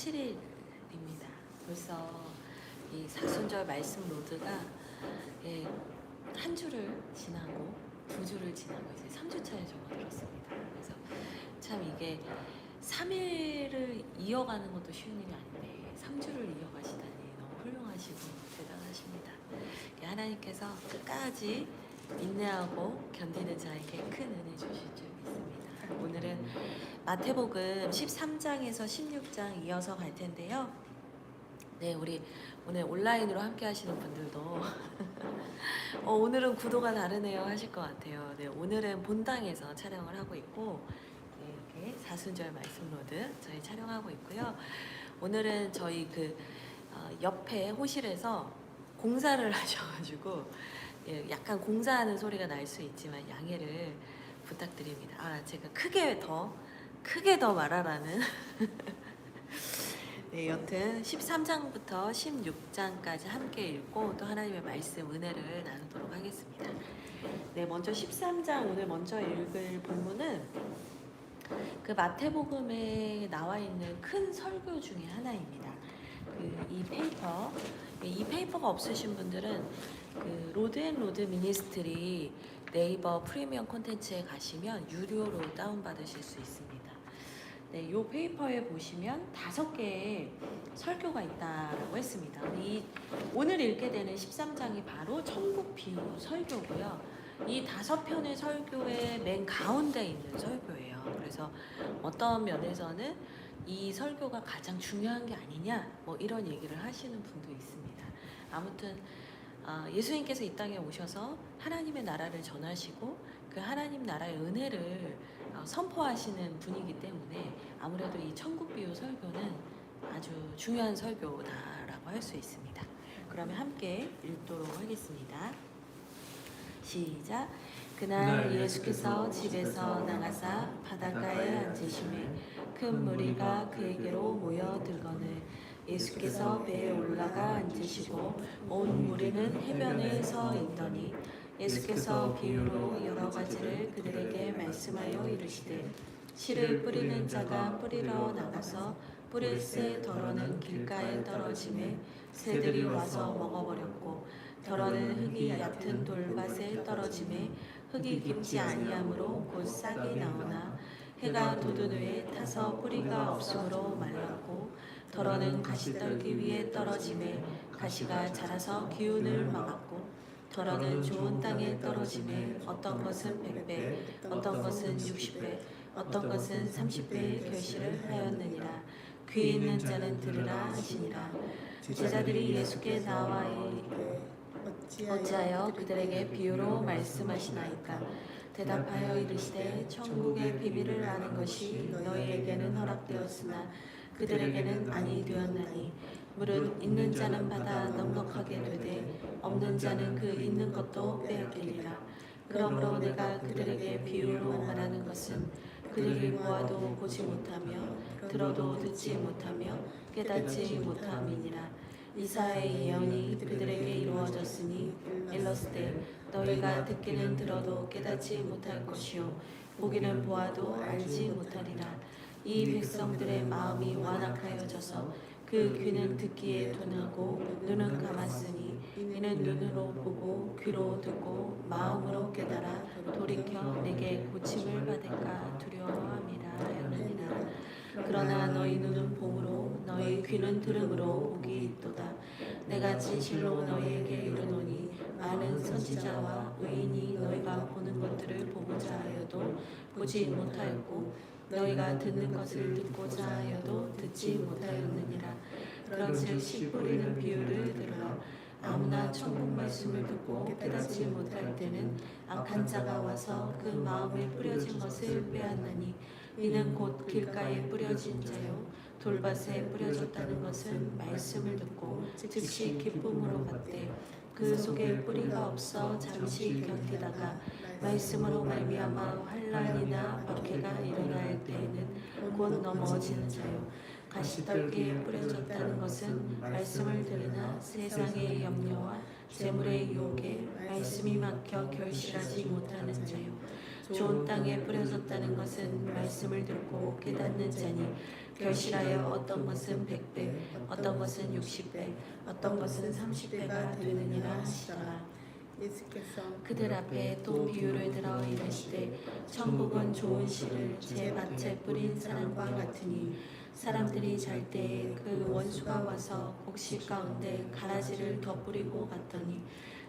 17일입니다. 벌써 이 사순절 말씀 로드가 예, 한 주를 지나고 두 주를 지나고 이제 3주차에 접어들었습니다. 그래서 참 이게 3일을 이어가는 것도 쉬운 일이 아닌데 3주를 이어가시다니 너무 훌륭하시고 대단하십니다. 하나님께서 끝까지 인내하고 견디는 자에게 큰 은혜 주실 줄 믿습니다. 오늘은 마태복음 13장에서 16장 이어서 갈 텐데요. 네, 우리 오늘 온라인으로 함께 하시는 분들도 오늘은 구도가 다르네요 하실 것 같아요. 네, 오늘은 본당에서 촬영을 하고 있고 네, 이렇게 사순절 말씀 로드 저희 촬영하고 있고요. 오늘은 저희 옆에 호실에서 공사를 하셔가지고 예, 약간 공사하는 소리가 날 수 있지만 양해를 부탁드립니다. 제가 크게 더 말하라는 네, 여튼 13장부터 16장까지 함께 읽고 또 하나님의 말씀 은혜를 나누도록 하겠습니다. 네, 먼저 13장 오늘 먼저 읽을 본문은 그 마태복음에 나와 있는 큰 설교 중에 하나입니다. 이 페이퍼가 없으신 분들은 로드 미니스트리 네이버 프리미엄 콘텐츠에 가시면 유료로 다운받으실 수 있습니다. 네, 이 페이퍼에 보시면 5개의 설교가 있다고 했습니다. 오늘 읽게 되는 13장이 바로 천국 비유 설교고요. 이 5편의 설교의 맨 가운데 있는 설교예요. 그래서 어떤 면에서는 이 설교가 가장 중요한 게 아니냐 이런 얘기를 하시는 분도 있습니다. 아무튼 예수님께서 이 땅에 오셔서 하나님의 나라를 전하시고 그 하나님 나라의 은혜를 선포하시는 분이기 때문에 아무래도 이 천국 비유 설교는 아주 중요한 설교다라고 할 수 있습니다. 그러면 함께 읽도록 하겠습니다. 시작. 그날 예수께서 집에서 나가사 바닷가에 앉으시매 큰 무리가 그에게로 모여들거늘 예수께서 배에 올라가 앉으시고 온 무리는 해변에 서 있더니 예수께서 비유로 여러 가지를 그들에게 말씀하여 이르시되 씨를 뿌리는 자가 뿌리러 나가서 뿌릴새 덜어는 길가에 떨어지매 새들이 와서 먹어버렸고 덜어는 흙이 얕은 돌밭에 떨어지매 흙이 깊지 아니하므로 곧 싹이 나오나 해가 돋은 후에 타서 뿌리가 없으므로 말랐고 덜어는 가시떨기 위에 떨어지매 가시가 자라서 기운을 막았고 덜어는 좋은 땅에 떨어지매 어떤 것은 100배 어떤 것은 60배 어떤 것은 30배의 결실을 하였느니라. 귀 있는 자는 들으라 하시니라. 제자들이 예수께 나와 어찌하여 그들에게 비유로 말씀하시나이까. 대답하여 이르시되 천국의 비밀을 아는 것이 너희에게는 허락되었으나 그들에게는 아니 되었나니 무릇 있는 자는 받아 넉넉하게 되되 없는 자는 그 있는 것도 빼앗기리라. 그러므로 내가 그들에게 비유로 말하는 것은 그들이 보아도 보지 못하며 들어도 듣지 못하며 깨닫지 못함이니라. 이사야의 예언이 그들에게 이루어졌으니 일렀으되 너희가 듣기는 들어도 깨닫지 못할 것이요 보기는 보아도 알지 못하리라. 이 백성들의 마음이 완악하여져서 그 귀는 듣기에 둔하고 눈은 감았으니 이는 눈으로 보고 귀로 듣고 마음으로 깨달아 돌이켜 내게 고침을 받을까 두려워함이라 하였느니라. 그러나 너희 눈은 봄으로 너희 귀는 들음으로 복이 있도다. 내가 진실로 너희에게 이르노니 많은 선지자와 의인이 너희가 보는 것들을 보고자 하여도 보지 못하였고 너희가 듣는 것을 듣고자 하여도 듣지 못하였느니라. 그런즉 씨 뿌리는 비유를 들으라. 아무나 천국 말씀을 듣고 깨닫지 못할 때는 악한 자가 와서 그 마음에 뿌려진 것을 빼앗나니 이는 곧 길가에 뿌려진 자요 돌밭에 뿌려졌다는 것은 말씀을 듣고 즉시 기쁨으로 받되 그 속에 뿌리가 없어 잠시 견디다가 말씀으로 말미암아 환난이나 박해가 일어날 때에는 곧 넘어지는 자요 가시떨기에 뿌려졌다는 것은 말씀을 들으나 세상의 염려와 재물의 유혹에 말씀이 막혀 결실하지 못하는 자요 좋은 땅에 뿌려졌다는 것은 말씀을 듣고 깨닫는 자니 결실하여 어떤 것은 100배, 어떤 것은 60배, 어떤 것은 30배가 되느니라 하시더라. 예수께서 그들 앞에 또 비유를 들어 이르시되 천국은 좋은 씨를 제 밭에 뿌린 사람과 같으니 사람들이 잘 때에 그 원수가 와서 곡식 가운데 가라지를 덧뿌리고 갔더니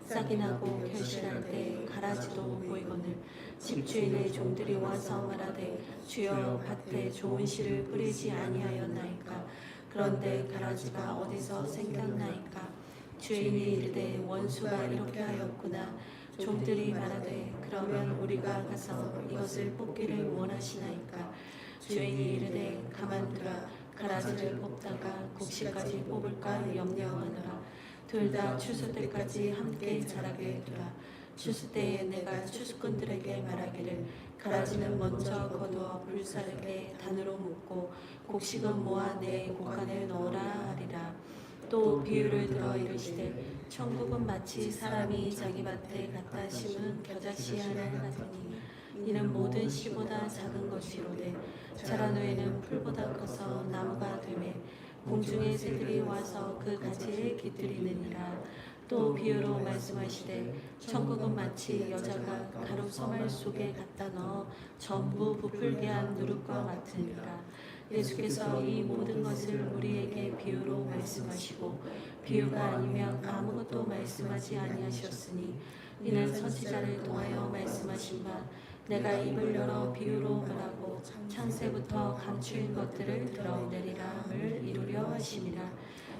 싹이 나고 결실할 때 가라지도 보이거늘 집주인의 종들이 와서 말하되 주여 밭에 좋은 씨를 뿌리지 아니하였나이까. 그런데 가라지가 어디서 생겼나이까. 주인이 이르되 원수가 이렇게 하였구나. 종들이 말하되 그러면 우리가 가서 이것을 뽑기를 원하시나이까. 주인이 이르되 가만두라. 가라지를 뽑다가 곡식까지 뽑을까 염려하노라. 둘 다 추수 때까지 함께 자라게 두라. 추수 때에 내가 추수꾼들에게 말하기를 가라지는 먼저 거두어 불사르게 단으로 묶고 곡식은 모아 내 곡간에 넣으라 하리라. 또 비유를 들어 이르시되 천국은 마치 사람이 자기 밭에 갖다 심은 겨자씨 하나 같으니 이는 모든 씨보다 작은 것이로되 자란 후에는 풀보다 커서 나무가 되매 공중의 새들이 와서 그 가지에 깃들이느니라. 또 비유로 말씀하시되 천국은 마치 여자가 가루 서말 속에 갖다 넣어 전부 부풀게 한 누룩과 같으니라. 예수께서 이 모든 것을 우리에게 비유로 말씀하시고 비유가 아니면 아무것도 말씀하지 아니하셨으니 이는 선지자를 통하여 말씀하신 바 내가 입을 열어 비유로 말하고 창세부터 감추인 것들을 드러내리라를 이루려 하심이라.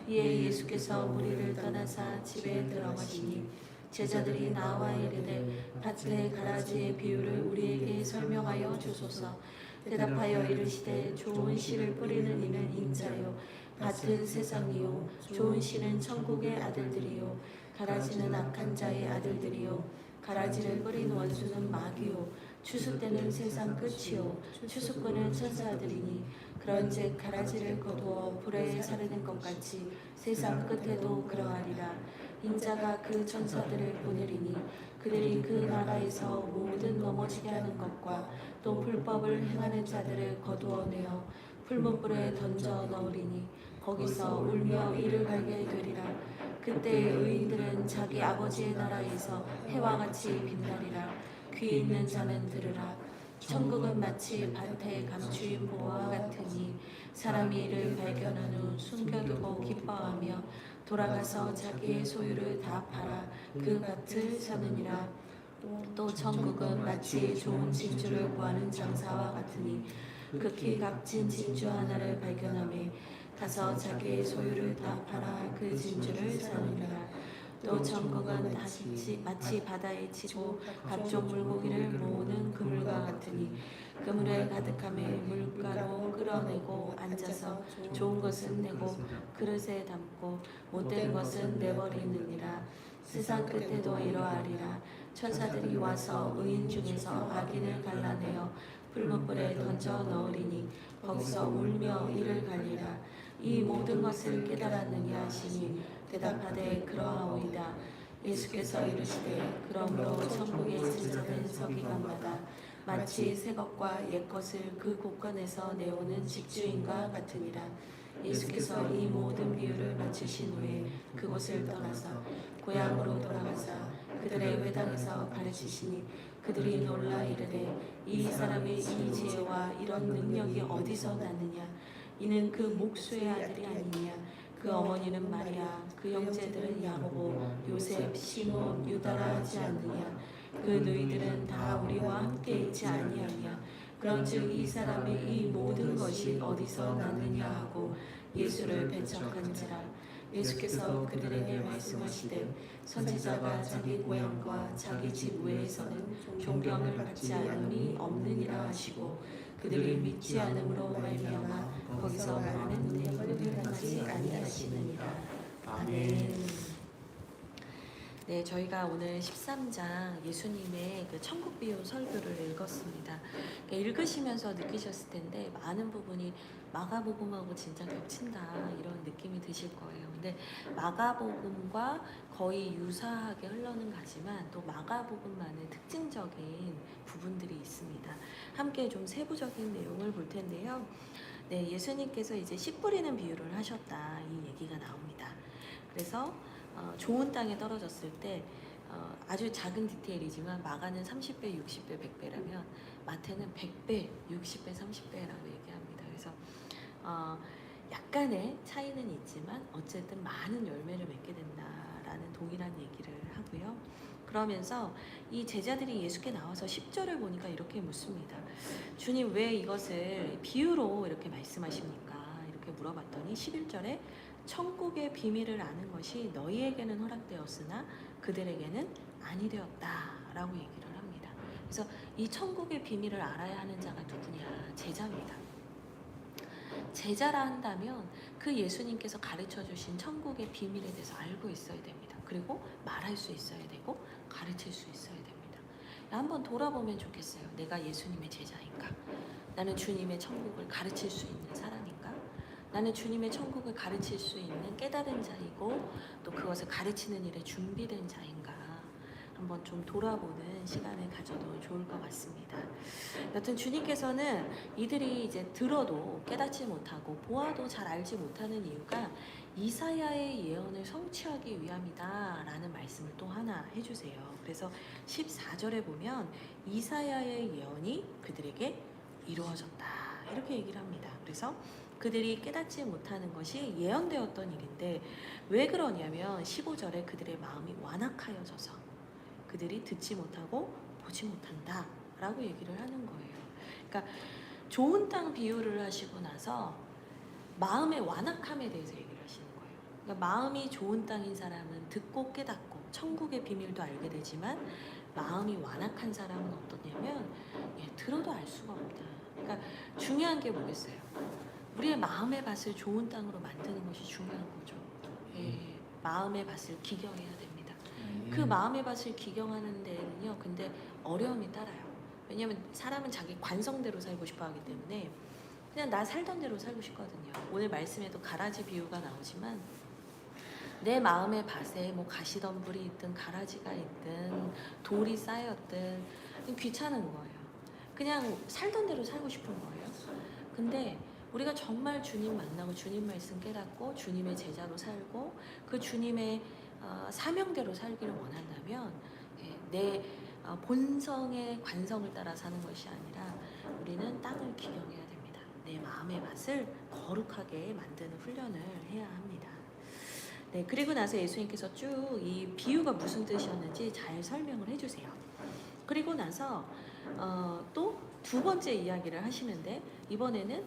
이에 예수께서 무리를 떠나사 집에 들어가시니 제자들이 나와 이르되 밭의 가라지의 비유를 우리에게 설명하여 주소서. 대답하여 이르시되 좋은 씨를 뿌리는 이는 인자요 밭은 세상이요 좋은 씨는 천국의 아들들이요 가라지는 악한 자의 아들들이요 가라지를 뿌린 원수는 마귀요 추수 때는 세상 끝이요 추수꾼은 천사들이니 그런즉 가라지를 거두어 불에 사르는 것 같이 세상 끝에도 그러하리라. 인자가 그 천사들을 보내리니 그들이 그 나라에서 모든 넘어지게 하는 것과 또 불법을 행하는 자들을 거두어내어 풀무불에 던져 넣으리니 거기서 울며 이를 갈게 되리라. 그때 의인들은 자기 아버지의 나라에서 해와 같이 빛나리라. 귀 있는 자는 들으라. 천국은 마치 밭에 감추인 보와 같으니 사람이 이를 발견한 후 숨겨두고 기뻐하며 돌아가서 자기의 소유를 다 팔아 그 밭을 사느니라. 또 천국은 마치 좋은 진주를 구하는 장사와 같으니 극히 값진 진주 하나를 발견하며 가서 자기의 소유를 다 팔아 그 진주를 사느니라. 또 천국은 마치 바다에 치고 각종 물고기를 모으는 그물과 같으니 그물에 가득함에 물가로 끌어내고 앉아서 좋은 것은 내고 그릇에 담고 못된 것은 내버리느니라. 세상 끝에도 이러하리라. 천사들이 와서 의인 중에서 악인을 갈라내어 풀무불에 던져 넣으리니 거기서 울며 이를 갈리라. 이 모든 것을 깨달았느냐 하시니 대답하되 그러하오이다. 예수께서 이르시되 그러므로 천국에 진짜된 서기관마다 마치 새 것과 옛 것을 그 곳간에서 내오는 집주인과 같으니라. 예수께서 이 모든 비유를 마치신 후에 그곳을 떠나서 고향으로 돌아가사 그들의 회당에서 가르치시니 그들이 놀라 이르되 이 사람의 이 지혜와 이런 능력이 어디서 났느냐. 이는 그 목수의 아들이 아니냐. 그 어머니는 마리아, 그 형제들은 야고보, 요셉, 시몬, 유다라 하지 않느냐. 그 너희들은 다 우리와 함께 있지 아니하냐. 그런즉 이 사람의 이 모든 것이 어디서 났느냐 하고 예수를 배척한지라. 예수께서 그들에게 말씀하시되 선지자가 자기 고향과 자기 집 외에서는 존경을 받지 않음이 없느니라 하시고 그들이 믿지 않음으로 말미암아 거기서 많은 대부분을 받지 아니하시느니라. 아멘. 네, 저희가 오늘 13장 예수님의 그 천국 비유 설교를 읽었습니다. 읽으시면서 느끼셨을 텐데 많은 부분이 마가복음하고 진짜 겹친다 이런 느낌이 드실 거예요. 근데 마가복음과 거의 유사하게 흘러는 가지만 또 마가복음만의 특징적인 부분들이 있습니다. 함께 좀 세부적인 내용을 볼 텐데요. 네, 예수님께서 이제 씨 뿌리는 비유를 하셨다 이 얘기가 나옵니다. 그래서 좋은 땅에 떨어졌을 때 아주 작은 디테일이지만 마가는 30배, 60배, 100배라면 마태는 100배, 60배, 30배라고 얘기합니다. 그래서 약간의 차이는 있지만 어쨌든 많은 열매를 맺게 된다라는 동일한 얘기를 하고요. 그러면서 이 제자들이 예수께 나와서 10절을 보니까 이렇게 묻습니다. 주님, 왜 이것을 비유로 이렇게 말씀하십니까? 이렇게 물어봤더니 11절에 천국의 비밀을 아는 것이 너희에게는 허락되었으나 그들에게는 아니 되었다라고 얘기를 합니다. 그래서 이 천국의 비밀을 알아야 하는 자가 누구냐? 제자입니다. 제자라 한다면 그 예수님께서 가르쳐 주신 천국의 비밀에 대해서 알고 있어야 됩니다. 그리고 말할 수 있어야 되고 가르칠 수 있어야 됩니다. 한번 돌아보면 좋겠어요. 내가 예수님의 제자인가? 나는 주님의 천국을 가르칠 수 있는 사람인가? 나는 주님의 천국을 가르칠 수 있는 깨달은 자이고 또 그것을 가르치는 일에 준비된 자인가? 한번 좀 돌아보는 시간을 가져도 좋을 것 같습니다. 여튼 주님께서는 이들이 이제 들어도 깨닫지 못하고 보아도 잘 알지 못하는 이유가 이사야의 예언을 성취하기 위함이다라는 말씀을 또 하나 해주세요. 그래서 14절에 보면 이사야의 예언이 그들에게 이루어졌다 이렇게 얘기를 합니다. 그래서 그들이 깨닫지 못하는 것이 예언되었던 일인데 왜 그러냐면 15절에 그들의 마음이 완악하여져서 그들이 듣지 못하고 보지 못한다 라고 얘기를 하는 거예요. 그러니까 좋은 땅 비유를 하시고 나서 마음의 완악함에 대해서 얘기를 하시는 거예요. 그러니까 마음이 좋은 땅인 사람은 듣고 깨닫고 천국의 비밀도 알게 되지만 마음이 완악한 사람은 어떠냐면 들어도 알 수가 없다. 그러니까 중요한 게 뭐겠어요? 우리의 마음의 밭을 좋은 땅으로 만드는 것이 중요한 거죠. 마음의 밭을 기경해야 됩니다. 그 마음의 밭을 기경하는 데는요, 근데 어려움이 따라요. 왜냐면 사람은 자기 관성대로 살고 싶어 하기 때문에 그냥 나 살던 대로 살고 싶거든요. 오늘 말씀에도 가라지 비유가 나오지만 내 마음의 밭에 뭐 가시덤불이 있든 가라지가 있든 돌이 쌓였든 귀찮은 거예요. 그냥 살던 대로 살고 싶은 거예요. 근데 우리가 정말 주님 만나고 주님 말씀 깨닫고 주님의 제자로 살고 그 주님의 사명대로 살기를 원한다면 내 본성의 관성을 따라 사는 것이 아니라 우리는 땅을 기경해야 됩니다. 내 마음의 밭을 거룩하게 만드는 훈련을 해야 합니다. 네, 그리고 나서 예수님께서 쭉 이 비유가 무슨 뜻이었는지 잘 설명을 해주세요. 그리고 나서 또 두 번째 이야기를 하시는데 이번에는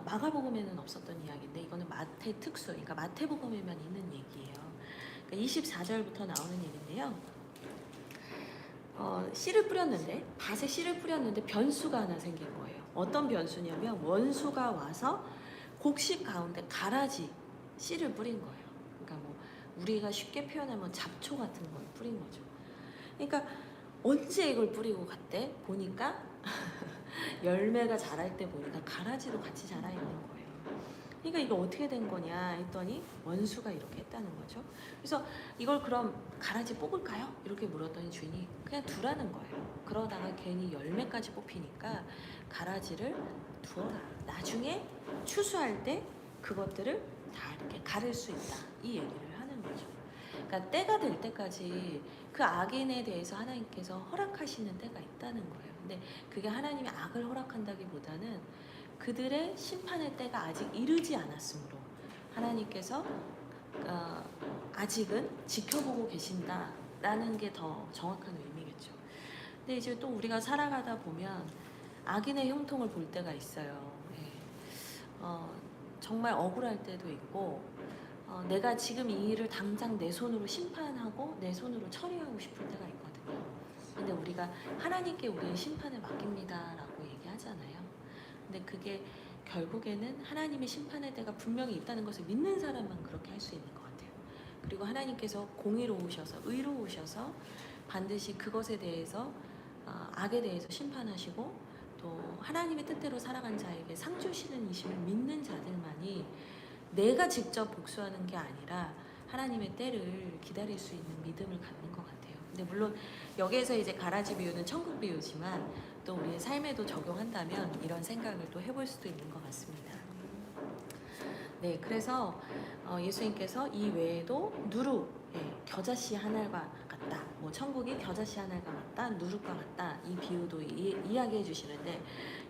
마가복음에는 없었던 이야기인데 이거는 마태 특수, 그러니까 마태복음에만 있는 얘기예요. 그러니까 24절부터 나오는 얘기인데요. 씨를 뿌렸는데 밭에 씨를 뿌렸는데 변수가 하나 생긴 거예요. 어떤 변수냐면 원수가 와서 곡식 가운데 가라지 씨를 뿌린 거예요. 그러니까 뭐 우리가 쉽게 표현하면 잡초 같은 걸 뿌린 거죠. 그러니까 언제 이걸 뿌리고 갔대? 보니까 열매가 자랄 때 보니까 가라지도 같이 자라 있는 거예요. 그러니까 이거 어떻게 된 거냐 했더니 원수가 이렇게 했다는 거죠. 그래서 이걸 그럼 가라지 뽑을까요? 이렇게 물었더니 주인이 그냥 두라는 거예요. 그러다가 괜히 열매까지 뽑히니까 가라지를 두어라. 나중에 추수할 때 그것들을 다 이렇게 가를 수 있다. 이 얘기를 하는 거죠. 그러니까 때가 될 때까지 그 악인에 대해서 하나님께서 허락하시는 때가 있다는 거예요. 근데 그게 하나님이 악을 허락한다기보다는 그들의 심판의 때가 아직 이르지 않았으므로 하나님께서 아직은 지켜보고 계신다라는 게 더 정확한 의미겠죠. 근데 이제 또 우리가 살아가다 보면 악인의 형통을 볼 때가 있어요. 정말 억울할 때도 있고 내가 지금 이 일을 당장 내 손으로 심판하고 내 손으로 처리하고 싶을 때가 있거든요. 근데 우리가 하나님께 우리의 심판을 맡깁니다라고 얘기하잖아요. 근데 그게 결국에는 하나님의 심판의 때가 분명히 있다는 것을 믿는 사람만 그렇게 할 수 있는 것 같아요. 그리고 하나님께서 공의로우셔서 의로우셔서 반드시 그것에 대해서 악에 대해서 심판하시고 또 하나님의 뜻대로 살아간 자에게 상 주시는 이심을 믿는 자들만이 내가 직접 복수하는 게 아니라 하나님의 때를 기다릴 수 있는 믿음을 갖는 것 같아요. 근데 물론 여기에서 이제 가라지 비유는 천국 비유지만 또 우리의 삶에도 적용한다면 이런 생각을 또 해볼 수도 있는 것 같습니다. 네, 그래서 예수님께서 이 외에도 누룩, 겨자씨 하늘과 같다, 뭐 천국이 겨자씨 하늘과 같다, 누룩과 같다, 이 비유도 이야기해 주시는데,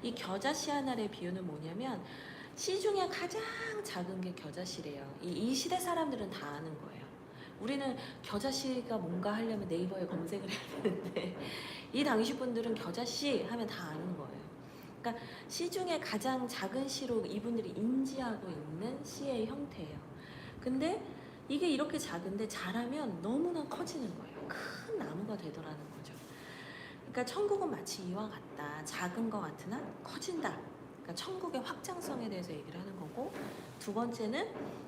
이 겨자씨 하늘의 비유는 뭐냐면 씨 중에 가장 작은 게 겨자씨래요. 이 시대 사람들은 다 아는 거예요. 우리는 겨자씨가 뭔가 하려면 네이버에 검색을 해야 되는데 이 당시 분들은 겨자씨 하면 다 아는 거예요. 그러니까 씨 중에 가장 작은 씨로 이분들이 인지하고 있는 씨의 형태예요. 근데 이게 이렇게 작은데 자라면 너무나 커지는 거예요. 큰 나무가 되더라는 거죠. 그러니까 천국은 마치 이와 같다. 작은 것 같으나 커진다. 그러니까 천국의 확장성에 대해서 얘기를 하는 거고, 두 번째는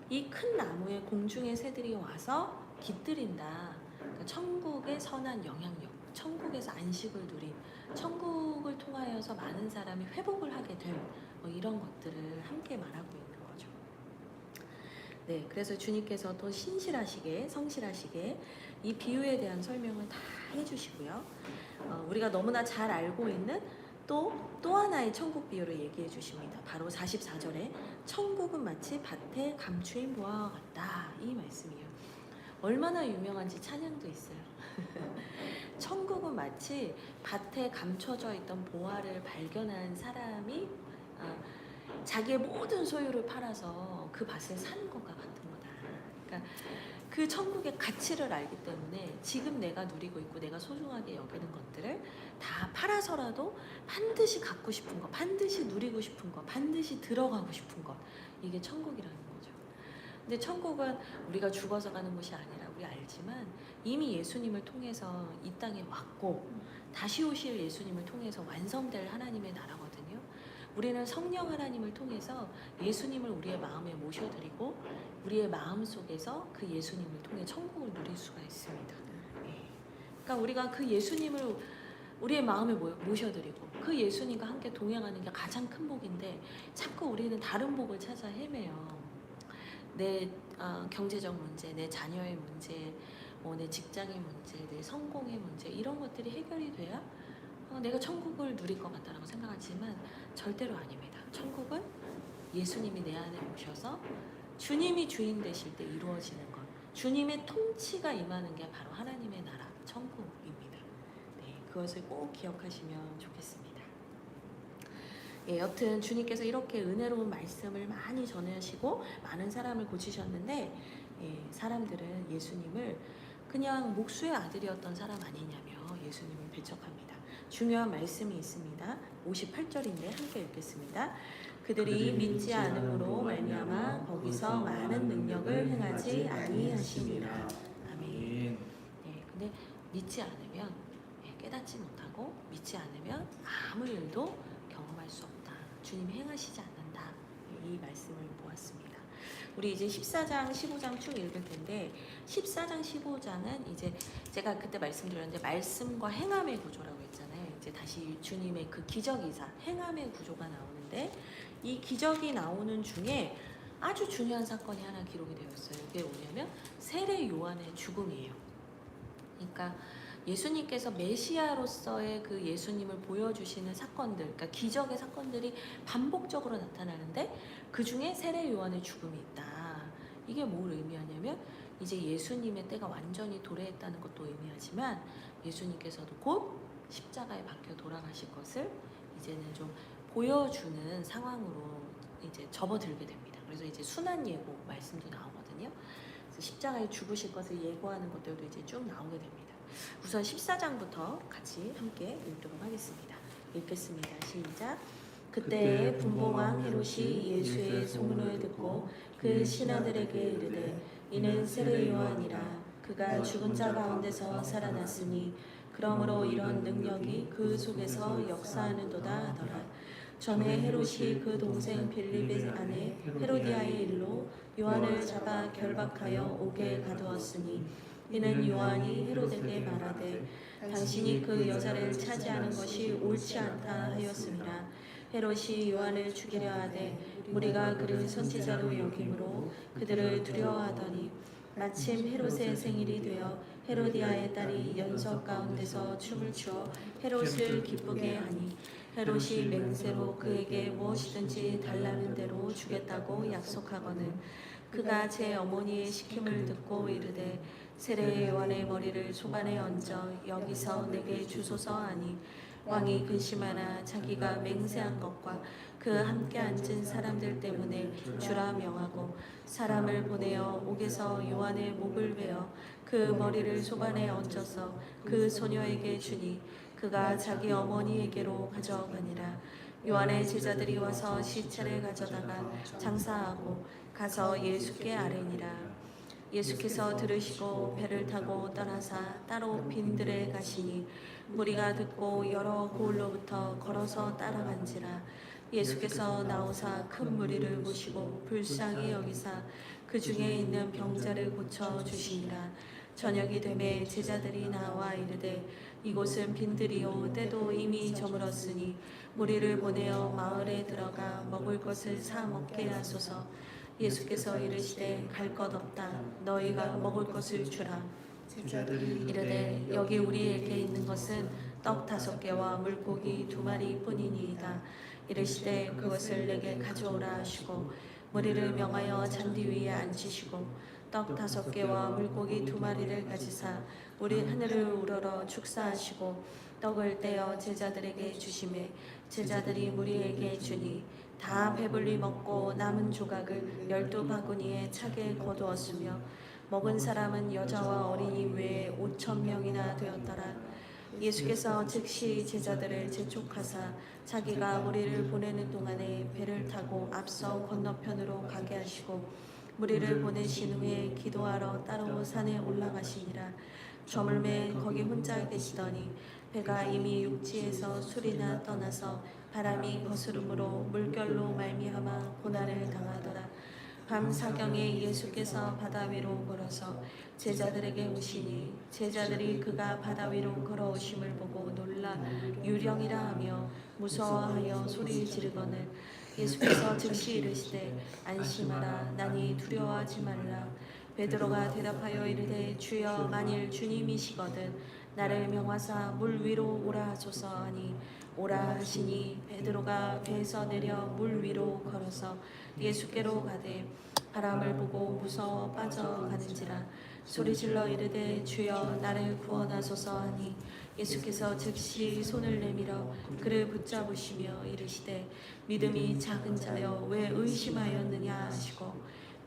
이 큰 나무에 공중의 새들이 와서 깃들인다. 그러니까 천국의 선한 영향력, 천국에서 안식을 누린, 천국을 통하여서 많은 사람이 회복을 하게 될 이런 것들을 함께 말하고 있는 거죠. 네, 그래서 주님께서 또 신실하시게, 성실하시게 이 비유에 대한 설명을 다 해주시고요. 우리가 너무나 잘 알고 있는 또 하나의 천국 비유를 얘기해 주십니다. 바로 44절에 천국은 마치 밭에 감추인 보화와 같다, 이 말씀이에요. 얼마나 유명한지 찬양도 있어요. 천국은 마치 밭에 감춰져 있던 보화를 발견한 사람이 자기의 모든 소유를 팔아서 그 밭을 사는 것과 같은 거다. 그러니까 그 천국의 가치를 알기 때문에 지금 내가 누리고 있고 내가 소중하게 여기는 것들을 다 팔아서라도 반드시 갖고 싶은 것, 반드시 누리고 싶은 것, 반드시 들어가고 싶은 것, 이게 천국이라는 거죠. 근데 천국은 우리가 죽어서 가는 곳이 아니라 우리 알지만 이미 예수님을 통해서 이 땅에 왔고 다시 오실 예수님을 통해서 완성될 하나님의 나라거든요. 우리는 성령 하나님을 통해서 예수님을 우리의 마음에 모셔드리고 우리의 마음 속에서 그 예수님을 통해 천국을 누릴 수가 있습니다. 그러니까 우리가 그 예수님을 우리의 마음에 모셔드리고 그 예수님과 함께 동행하는 게 가장 큰 복인데, 자꾸 우리는 다른 복을 찾아 헤매요. 내 경제적 문제, 내 자녀의 문제, 내 직장의 문제, 내 성공의 문제, 이런 것들이 해결이 돼야 내가 천국을 누릴 것 같다라고 생각하지만 절대로 아닙니다. 천국은 예수님이 내 안에 오셔서 주님이 주인 되실 때 이루어지는 것, 주님의 통치가 임하는 게 바로 하나님의 나라, 천국입니다. 네, 그것을 꼭 기억하시면 좋겠습니다. 여튼 주님께서 이렇게 은혜로운 말씀을 많이 전하시고 많은 사람을 고치셨는데, 사람들은 예수님을 그냥 목수의 아들이었던 사람 아니냐며 예수님을 배척합니다. 중요한 말씀이 있습니다. 58절인데 함께 읽겠습니다. 그들이 믿지 않음으로 말미암아 거기서 많은 능력을 행하지 아니하시니라. 아멘. 근데 믿지 않으면, 깨닫지 못하고 믿지 않으면 아무 일도 경험할 수 없다. 주님이 행하시지 않는다. 이 말씀을 보았습니다. 우리 이제 14장, 15장 쭉 읽을 텐데, 14장, 15장은 이제 제가 그때 말씀드렸는데 말씀과 행함의 구조라고 했잖아요. 이제 다시 주님의 그 기적이사 행함의 구조가 나오는데, 이 기적이 나오는 중에 아주 중요한 사건이 하나 기록이 되어 있어요. 이게 뭐냐면 세례 요한의 죽음이에요. 그러니까 예수님께서 메시아로서의 그 예수님을 보여주시는 사건들, 그러니까 기적의 사건들이 반복적으로 나타나는데 그 중에 세례 요한의 죽음이 있다. 이게 뭘 의미하냐면 이제 예수님의 때가 완전히 도래했다는 것도 의미하지만 예수님께서도 곧 십자가에 박혀 돌아가실 것을 이제는 좀 보여주는 상황으로 이제 접어들게 됩니다. 그래서 이제 순환 예고 말씀도 나오거든요. 그래서 십자가에 죽으실 것을 예고하는 것들도 이제 쭉 나오게 됩니다. 우선 14장부터 같이 함께 읽도록 하겠습니다. 읽겠습니다. 시작. 그때 분봉왕 헤롯이 예수의 소문을 듣고 그 신하들에게 이르되 이는 세례 요한이라. 그가 죽은 자 가운데서 살아났으니 그러므로 이런 능력이 그 속에서 역사하는도다 하더라. 전에 헤롯이 그 동생 빌립의 아내 헤로디아의 일로 요한을 잡아 결박하여 옥에 가두었으니 이는 요한이 헤롯에게 말하되 당신이 그 여자를 차지하는 것이 옳지 않다 하였습니다. 헤롯이 요한을 죽이려 하되 무리가 그를 선지자로 여김으로 그들을 두려워하더니 마침 헤롯의 생일이 되어 헤로디아의 딸이 연석 가운데서 춤을 추어 헤롯을 기쁘게 하니 헤롯이 맹세로 그에게 무엇이든지 달라는 대로 주겠다고 약속하거늘 그가 제 어머니의 시킴을 듣고 이르되 세례 요한의 머리를 소반에 얹어 여기서 내게 주소서 하니 왕이 근심하나 자기가 맹세한 것과 그 함께 앉은 사람들 때문에 주라 명하고 사람을 보내어 옥에서 요한의 목을 베어 그 머리를 소반에 얹어서 그 소녀에게 주니 그가 자기 어머니에게로 가져가니라. 요한의 제자들이 와서 시체를 가져다가 장사하고 가서 예수께 아뢰니라. 예수께서 들으시고 배를 타고 떠나사 따로 빈들에 가시니 무리가 듣고 여러 고을로부터 걸어서 따라간지라. 예수께서 나오사 큰 무리를 모시고 불쌍히 여기사 그 중에 있는 병자를 고쳐 주시니라. 저녁이 되매 제자들이 나와 이르되 이곳은 빈들이요 때도 이미 저물었으니 무리를 보내어 마을에 들어가 먹을 것을 사 먹게 하소서. 예수께서 이르시되 갈 것 없다. 너희가 먹을 것을 주라. 제자들이 이르되 여기 우리에게 있는 것은 떡 5개와 물고기 2마리 뿐이니이다. 이르시되 그것을 내게 가져오라 하시고 무리를 명하여 잔디 위에 앉히시고 떡 5개와 물고기 2마리를 가지사 우리 하늘을 우러러 축사하시고 떡을 떼어 제자들에게 주시매 제자들이 무리에게 주니 다 배불리 먹고 남은 조각을 12바구니에 차게 거두었으며 먹은 사람은 여자와 어린이 외에 5,000명이나 되었더라. 예수께서 즉시 제자들을 재촉하사 자기가 무리를 보내는 동안에 배를 타고 앞서 건너편으로 가게 하시고 무리를 보내신 후에 기도하러 따로 산에 올라가시니라. 저물매 거기 혼자 계시더니 배가 이미 육지에서 술이나 떠나서 바람이 거스름으로 물결로 말미암아 고난을 당하더라. 밤 사경에 예수께서 바다 위로 걸어서 제자들에게 오시니 제자들이 그가 바다 위로 걸어오심을 보고 놀라 유령이라 하며 무서워하여 소리 지르거늘 예수께서 즉시 이르시되 안심하라 나니 두려워하지 말라. 베드로가 대답하여 이르되 주여 만일 주님이시거든 나를 명하사 물 위로 오라 하소서 하니 오라 하시니 베드로가 배에서 내려 물 위로 걸어서 예수께로 가되 바람을 보고 무서워 빠져가는지라 소리질러 이르되 주여 나를 구원하소서 하니 예수께서 즉시 손을 내밀어 그를 붙잡으시며 이르시되 믿음이 작은 자여 왜 의심하였느냐 하시고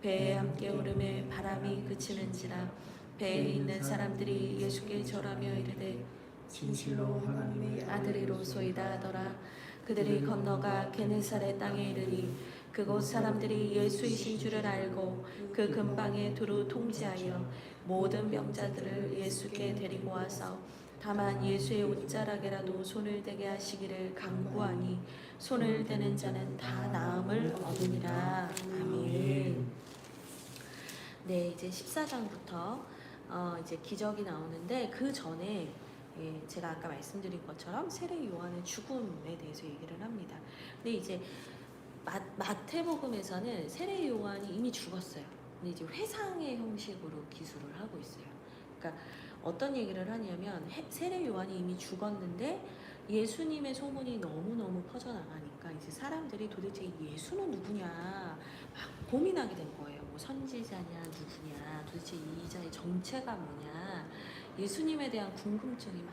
배에 함께 오르매 바람이 그치는지라 배에 있는 사람들이 예수께 절하며 이르되 진실로 하나님의 아들이로소이다 하더라. 그들이 건너가 게네사렛 땅에 이르니 그곳 사람들이 예수이신 줄을 알고 그 근방에 두루 통지하여 모든 병자들을 예수께 데리고 와서 다만 예수의 옷자락에라도 손을 대게 하시기를 간구하니 손을 대는 자는 다 나음을 얻으니라. 아멘. 네, 이제 14장부터 이제 기적이 나오는데 그 전에 제가 아까 말씀드린 것처럼 세례 요한의 죽음에 대해서 얘기를 합니다. 근데 이제 마태복음에서는 세례 요한이 이미 죽었어요. 근데 이제 회상의 형식으로 기술을 하고 있어요. 그러니까 어떤 얘기를 하냐면 세례 요한이 이미 죽었는데 예수님의 소문이 너무너무 퍼져나가니까 이제 사람들이 도대체 예수는 누구냐 막 고민하게 된 거예요. 뭐 선지자냐 누구냐 도대체 이 자의 정체가 뭐냐 예수님에 대한 궁금증이 막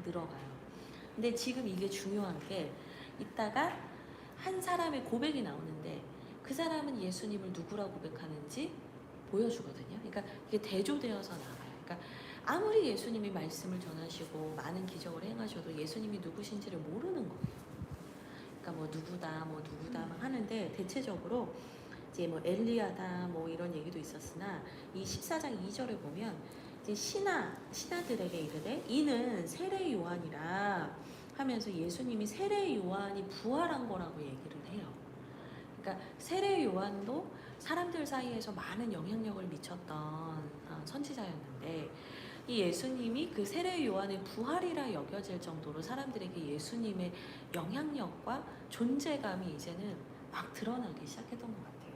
늘어가요. 근데 지금 이게 중요한 게 이따가 한 사람의 고백이 나오는데 그 사람은 예수님을 누구라고 고백하는지 보여주거든요. 그러니까 이게 대조되어서 나와요. 그러니까 아무리 예수님이 말씀을 전하시고 많은 기적을 행하셔도 예수님이 누구신지를 모르는 거예요. 그러니까 뭐 누구다 막 하는데 대체적으로 이제 뭐 엘리야다 뭐 이런 얘기도 있었으나 이 14장 2절에 보면 이제 신하들에게 이르되 이는 세례 요한이라 하면서 예수님이 세례 요한이 부활한 거라고 얘기를 해요. 그러니까 세례 요한도 사람들 사이에서 많은 영향력을 미쳤던 선지자였는데 이 예수님이 그 세례 요한의 부활이라 여겨질 정도로 사람들에게 예수님의 영향력과 존재감이 이제는 막 드러나기 시작했던 것 같아요.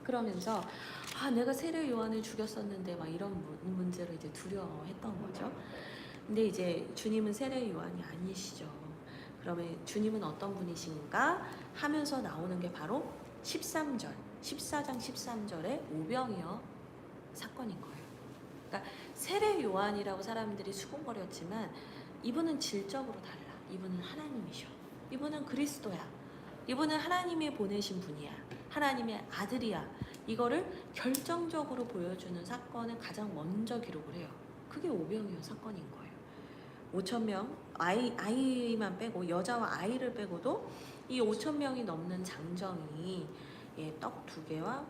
그러면서 내가 세례 요한을 죽였었는데 막 이런 문제로 이제 두려워했던 거죠. 근데 이제 주님은 세례 요한이 아니시죠. 그러면 주님은 어떤 분이신가 하면서 나오는 게 바로 13절, 14장 13절의 오병이어 사건인 거예요. 그러니까 세례 요한이라고 사람들이 수군거렸지만 이분은 질적으로 달라. 이분은 하나님이셔. 이분은 그리스도야. 이분은 하나님이 보내신 분이야. 하나님의 아들이야. 이거를 결정적으로 보여주는 사건을 가장 먼저 기록을 해요. 그게 오병이어 사건인 거예요. 5,000명 아이만 빼고 여자와 아이를 빼고도 이 5,000명이 넘는 장정이 떡 2개와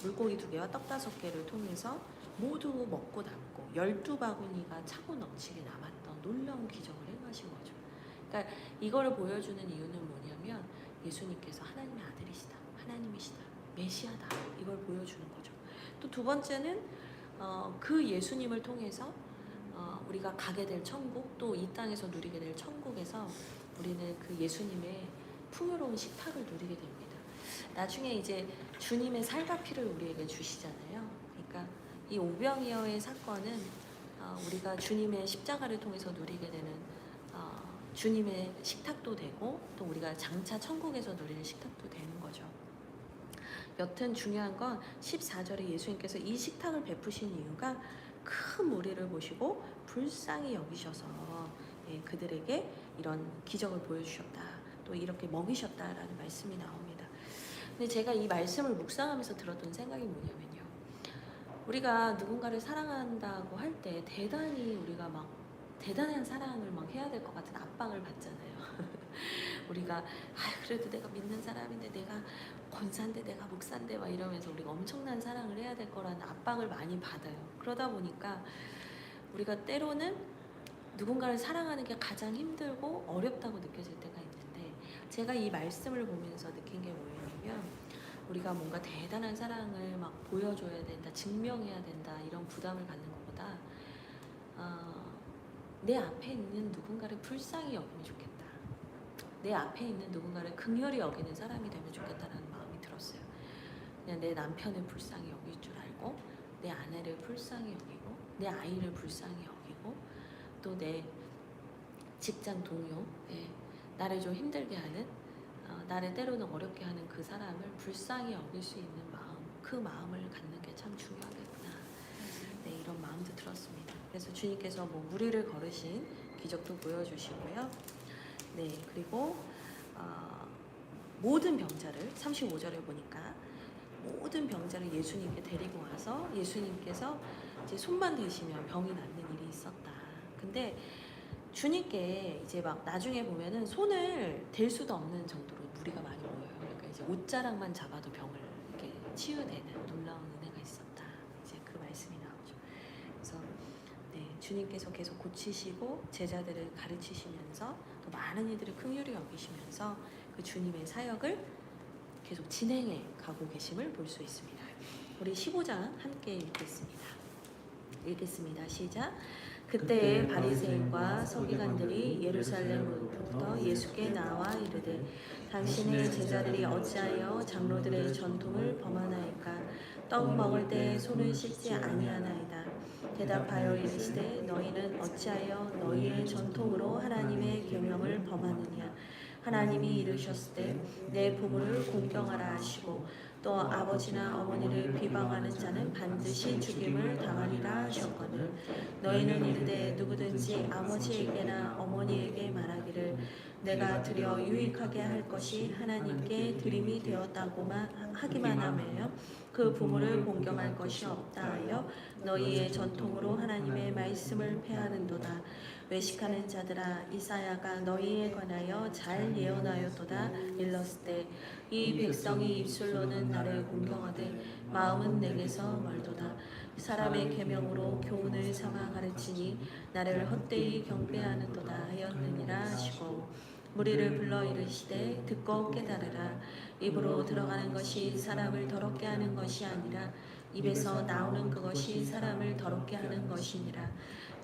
물고기 2개와 떡 5개를 통해서 모두 먹고 남고 12바구니가 차고 넘치게 남았던 놀라운 기적을 행하신 거죠. 그러니까 이거를 보여주는 이유는 뭐냐면 예수님께서 하나님의 아들이시다, 하나님이시다, 메시아다, 이걸 보여주는 거죠. 또 두 번째는 그 예수님을 통해서 우리가 가게 될 천국, 또 이 땅에서 누리게 될 천국에서 우리는 그 예수님의 풍요로운 식탁을 누리게 됩니다. 나중에 이제 주님의 살과 피를 우리에게 주시잖아요. 그러니까 이 오병이어의 사건은 우리가 주님의 십자가를 통해서 누리게 되는 주님의 식탁도 되고, 또 우리가 장차 천국에서 누리는 식탁도 되는 거죠. 여튼 중요한 건 14절에 예수님께서 이 식탁을 베푸신 이유가 큰 무리를 보시고 불쌍히 여기셔서 그들에게 이런 기적을 보여주셨다, 또 이렇게 먹이셨다라는 말씀이 나옵니다. 근데 제가 이 말씀을 묵상하면서 들었던 생각이 뭐냐면요, 우리가 누군가를 사랑한다고 할 때 대단히 우리가 막 대단한 사랑을 막 해야 될 것 같은 압박을 받잖아요. 우리가 그래도 내가 믿는 사람인데, 내가 권사인데, 내가 목사인데 막 이러면서 우리가 엄청난 사랑을 해야 될 거라는 압박을 많이 받아요. 그러다 보니까 우리가 때로는 누군가를 사랑하는 게 가장 힘들고 어렵다고 느껴질 때가 있는데, 제가 이 말씀을 보면서 느낀 게 뭐냐면, 우리가 뭔가 대단한 사랑을 막 보여줘야 된다, 증명해야 된다, 이런 부담을 갖는 것보다 내 앞에 있는 누군가를 불쌍히 여기면 좋겠다, 내 앞에 있는 누군가를 긍휼히 여기는 사람이 되면 좋겠다라는 마음이 들었어요. 그냥 내 남편을 불쌍히 여길 줄 알고, 내 아내를 불쌍히 여기고, 내 아이를 불쌍히 여기고, 또 내 직장 동료, 나를 좀 힘들게 하는, 나를 때로는 어렵게 하는 그 사람을 불쌍히 여길 수 있는 마음, 그 마음을 갖는 게 참 중요하겠구나, 이런 마음도 들었습니다. 그래서 주님께서 뭐 무리를 걸으신 기적도 보여주시고요. 그리고 모든 병자를 35절에 보니까 모든 병자를 예수님께 데리고 와서 예수님께서 이제 손만 대시면 병이 낫는 일이 있었다. 근데 주님께 이제 막 나중에 보면은 손을 댈 수도 없는 정도로 무리가 많이 모여요. 그러니까 이제 옷자락만 잡아도 병을 이렇게 치유되는 놀라운 은혜가 있었다, 이제 그 말씀이 나오죠. 그래서 주님께서 계속 고치시고 제자들을 가르치시면서 또 많은 이들을 긍휼히 여기시면서 그 주님의 사역을 계속 진행해 가고 계심을 볼 수 있습니다. 우리 15장 함께 읽겠습니다. 시작. 그때에 바리새인과 서기관들이 예루살렘으로부터 예수께 나와 이르되, 당신의 제자들이 어찌하여 장로들의 전통을 범하나이까? 떡 먹을 때 손을 씻지 아니하나이다. 대답하여 이르시되, 너희는 어찌하여 너희의 전통으로 하나님의 계명을 범하느냐? 하나님이 이르셨을 때 내 부모를 공경하라 하시고, 또 아버지나 어머니를 비방하는 자는 반드시 죽임을 당하리라 하셨거늘, 너희는 이르되 누구든지 아버지에게나 어머니에게 말하기를 내가 드려 유익하게 할 것이 하나님께 드림이 되었다고만 하기만 하며 그 부모를 공경할 것이 없다 하여 너희의 전통으로 하나님의 말씀을 폐하는도다. 외식하는 자들아, 이사야가 너희에 관하여 잘 예언하였도다. 일렀을 때 이 백성이 입술로는 나를 공경하되 마음은 내게서 멀도다. 사람의 계명으로 교훈을 삼아 가르치니 나를 헛되이 경배하는도다 하였느니라 하시고, 무리를 불러 이르시되 듣고 깨달으라. 입으로 들어가는 것이 사람을 더럽게 하는 것이 아니라 입에서 나오는 그것이 사람을 더럽게 하는 것이니라.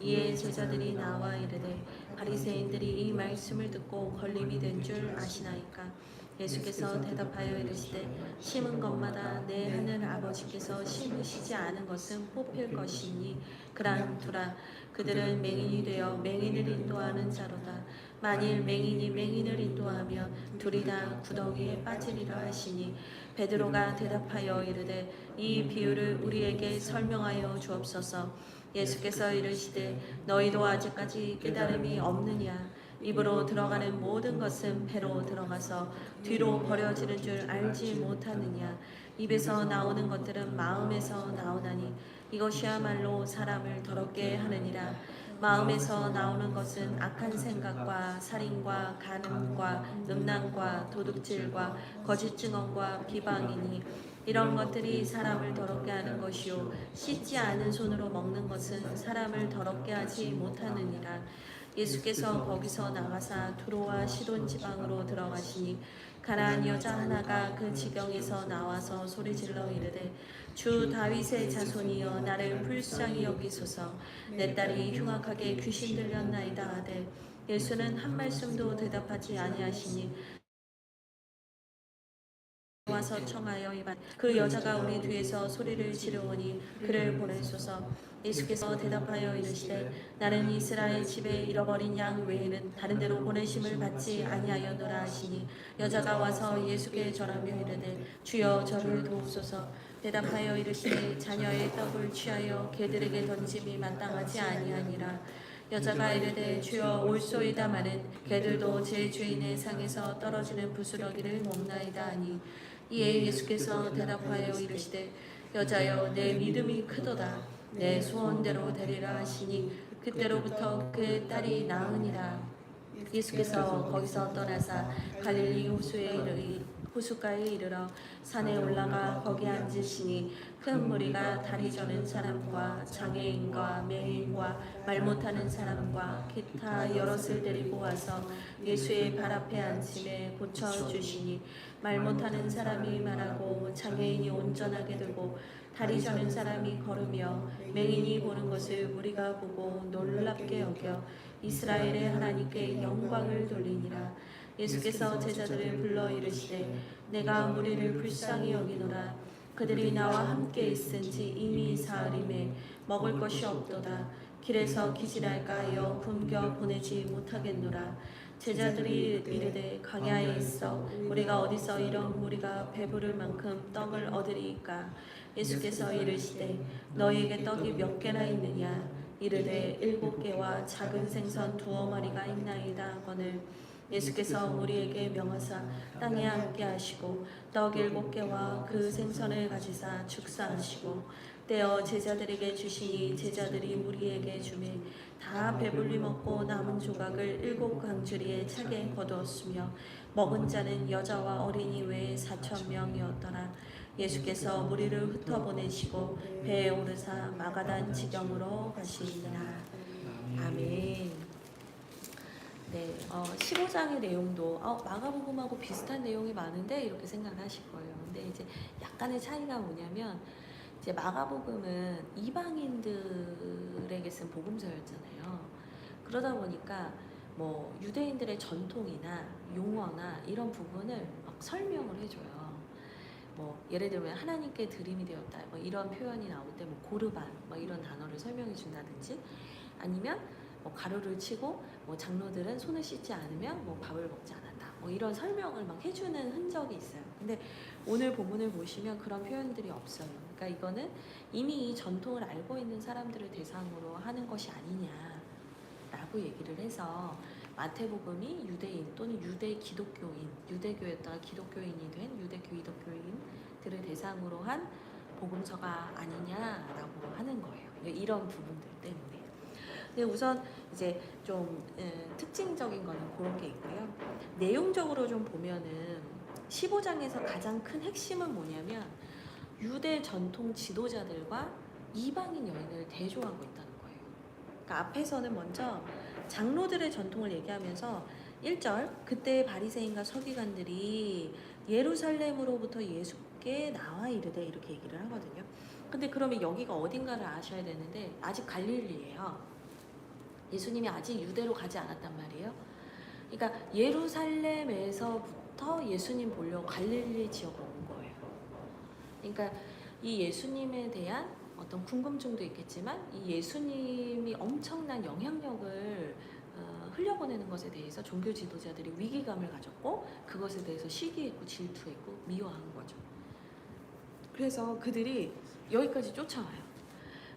이에 제자들이 나와 이르되 바리새인들이 이 말씀을 듣고 걸림이 된 줄 아시나이까. 예수께서 대답하여 이르시되 심은 것마다 내 하늘 아버지께서 심으시지 않은 것은 뽑힐 것이니 그랑두라. 그들은 맹인이 되어 맹인을 인도하는 자로다. 만일 맹인이 맹인을 인도하면 둘이 다 구덩이에 빠지리라 하시니 베드로가 대답하여 이르되 이 비유를 우리에게 설명하여 주옵소서. 예수께서 이르시되 너희도 아직까지 깨달음이 없느냐. 입으로 들어가는 모든 것은 배로 들어가서 뒤로 버려지는 줄 알지 못하느냐. 입에서 나오는 것들은 마음에서 나오나니 이것이야말로 사람을 더럽게 하느니라. 마음에서 나오는 것은 악한 생각과 살인과 간음과 음란과 도둑질과 거짓 증언과 비방이니 이런 것들이 사람을 더럽게 하는 것이요 씻지 않은 손으로 먹는 것은 사람을 더럽게 하지 못하느니라. 예수께서 거기서 나가사 두로와 시돈 지방으로 들어가시니 가나안 여자 하나가 그 지경에서 나와서 소리질러 이르되 주 다윗의 자손이여 나를 불쌍히 여기소서. 내 딸이 흉악하게 귀신 들렸나이다 하되 예수는 한 말씀도 대답하지 아니하시니 와서 청하여 이반 그 여자가 우리 뒤에서 소리를 지르오니 그를 보내소서. 예수께서 대답하여 이르시되 나는 이스라엘 집에 잃어버린 양 외에는 다른 데로 보내심을 받지 아니하였노라 하시니 여자가 와서 예수께 절하며 이르되 주여 저를 도옵소서. 대답하여 이르시되 자녀의 떡을 취하여 개들에게 던짐이 마땅하지 아니하니라. 여자가 이르되 주여 올소이다마는 개들도 제 주인의 상에서 떨어지는 부스러기를 먹나이다 하니 이에 예수께서 대답하여 이르시되 여자여 내 믿음이 크도다. 내 소원대로 되리라 하시니 그때로부터 그 딸이 나으니라. 예수께서 거기서 떠나사 갈릴리 호숫가에 이르러 산에 올라가 거기 앉으시니 큰 무리가 다리 저는 사람과 장애인과 맹인과 말 못하는 사람과 기타 여럿을 데리고 와서 예수의 발 앞에 앉힘에 고쳐주시니 말 못하는 사람이 말하고 장애인이 온전하게 되고 다리 저는 사람이 걸으며 맹인이 보는 것을 우리가 보고 놀랍게 여겨 이스라엘의 하나님께 영광을 돌리니라. 예수께서 제자들을 불러 이르시되 내가 무리를 불쌍히 여기노라. 그들이 나와 함께 있은지 이미 사흘임에 먹을 것이 없도다. 길에서 기질할까 하여 굶겨 보내지 못하겠노라. 제자들이 이르되 광야에 있어 우리가 어디서 이런 무리가 배부를 만큼 떡을 얻으리이까. 예수께서 이르시되 너희에게 떡이 몇 개나 있느냐. 이르되 7개와 작은 생선 2어머니가 있나이다 하거늘 예수께서 우리에게 명하사 땅에 앉게 하시고 떡 7개와 그 생선을 가지사 축사하시고 떼어 제자들에게 주시니 제자들이 무리에게 주매 다 배불리 먹고 남은 조각을 7강주리에 차게 거두었으며 먹은 자는 여자와 어린이 외에 4,000명이었더라. 예수께서 무리를 흩어보내시고 배에 오르사 마가단 지경으로 가시니라. 아멘. 네, 15장의 내용도 마가복음하고 비슷한 내용이 많은데 이렇게 생각하실 거예요. 근데 이제 약간의 차이가 뭐냐면 이제 마가복음은 이방인들에게 쓴 복음서였잖아요. 그러다 보니까 뭐 유대인들의 전통이나 용어나 이런 부분을 막 설명을 해줘요. 뭐 예를 들면 하나님께 드림이 되었다 뭐 이런 표현이 나올 때 뭐 고르반 뭐 이런 단어를 설명해 준다든지 아니면 뭐 가루를 치고 뭐 장로들은 손을 씻지 않으면 뭐 밥을 먹지 않았다 뭐 이런 설명을 막 해주는 흔적이 있어요. 근데 오늘 본문을 보시면 그런 표현들이 없어요. 그러니까 이거는 이미 이 전통을 알고 있는 사람들을 대상으로 하는 것이 아니냐라고 얘기를 해서 마태복음이 유대인 또는 유대 기독교인, 유대교였다가 기독교인이 된 유대 기독교인들을 대상으로 한 복음서가 아니냐라고 하는 거예요. 이런 부분들 때문에. 근데 우선 이제 좀 특징적인 거는 그런 게 있고요. 내용적으로 좀 보면은 15장에서 가장 큰 핵심은 뭐냐면 유대 전통 지도자들과 이방인 여인을 대조하고 있다는 거예요. 그러니까 앞에서는 먼저 장로들의 전통을 얘기하면서 1절 그때 바리새인과 서기관들이 예루살렘으로부터 예수께 나와 이르되 이렇게 얘기를 하거든요. 근데 그러면 여기가 어딘가를 아셔야 되는데 아직 갈릴리예요. 예수님이 아직 유대로 가지 않았단 말이에요. 그러니까 예루살렘에서부터 예수님 보려고 갈릴리 지역으로 온 거예요. 그러니까 이 예수님에 대한 어떤 궁금증도 있겠지만 이 예수님이 엄청난 영향력을 흘려보내는 것에 대해서 종교 지도자들이 위기감을 가졌고 그것에 대해서 시기했고 질투했고 미워한 거죠. 그래서 그들이 여기까지 쫓아와요.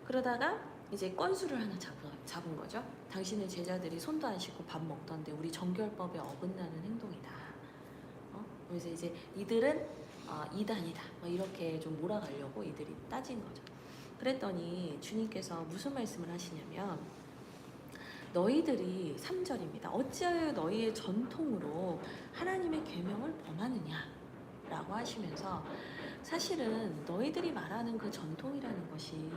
그러다가 이제 건수를 하나 잡은 거죠. 당신의 제자들이 손도 안 씻고 밥 먹던데 우리 정결법에 어긋나는 행동이다. 그래서 이제 이들은 이단이다. 이렇게 좀 몰아가려고 이들이 따진 거죠. 그랬더니 주님께서 무슨 말씀을 하시냐면 너희들이 3절입니다. 어찌하여 너희의 전통으로 하나님의 계명을 범하느냐 라고 하시면서 사실은 너희들이 말하는 그 전통이라는 것이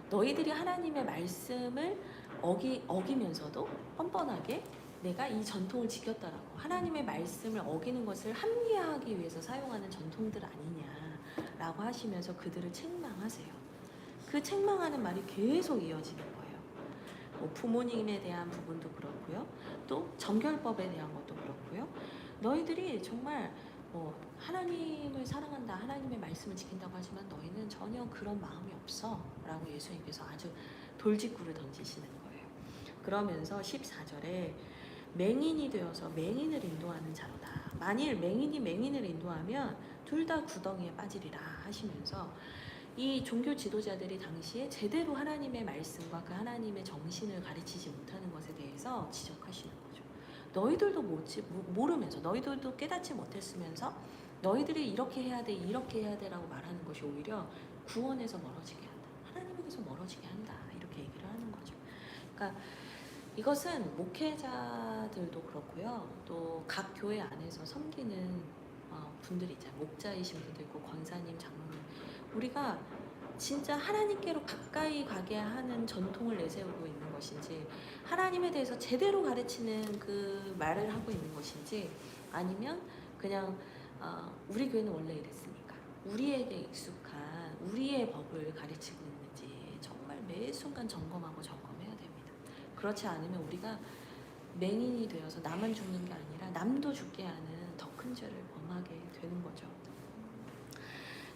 너희들이 하나님의 말씀을 어기면서도 뻔뻔하게 내가 이 전통을 지켰다라고 하나님의 말씀을 어기는 것을 합리화하기 위해서 사용하는 전통들 아니냐라고 하시면서 그들을 책망하세요. 그 책망하는 말이 계속 이어지는 거예요. 뭐 부모님에 대한 부분도 그렇고요. 또 정결법에 대한 것도 그렇고요. 너희들이 정말 뭐 하나님을 사랑한다, 하나님의 말씀을 지킨다고 하지만 너희는 전혀 그런 마음이 없어 라고 예수님께서 아주 돌직구를 던지시는 거예요. 그러면서 14절에 맹인이 되어서 맹인을 인도하는 자로다. 만일 맹인이 맹인을 인도하면 둘 다 구덩이에 빠지리라 하시면서 이 종교 지도자들이 당시에 제대로 하나님의 말씀과 그 하나님의 정신을 가르치지 못하는 것에 대해서 지적하시는 거죠. 너희들도 모르면서 너희들도 깨닫지 못했으면서 너희들이 이렇게 해야 돼 이렇게 해야 돼라고 말하는 것이 오히려 구원에서 멀어지게 한다. 하나님에게서 멀어지게 한다. 이렇게 얘기를 하는 거죠. 그러니까 이것은 목회자들도 그렇고요. 또 각 교회 안에서 섬기는 분들이 있잖아요. 목자이신 분도 있고 권사님, 장로님. 우리가 진짜 하나님께로 가까이 가게 하는 전통을 내세우고 있는 것인지 하나님에 대해서 제대로 가르치는 그 말을 하고 있는 것인지 아니면 그냥 우리 교회는 원래 이랬으니까 우리에게 익숙한 우리의 법을 가르치고 있는지 정말 매 순간 점검해야 됩니다. 그렇지 않으면 우리가 맹인이 되어서 나만 죽는 게 아니라 남도 죽게 하는 더 큰 죄를 범하게 되는 거죠.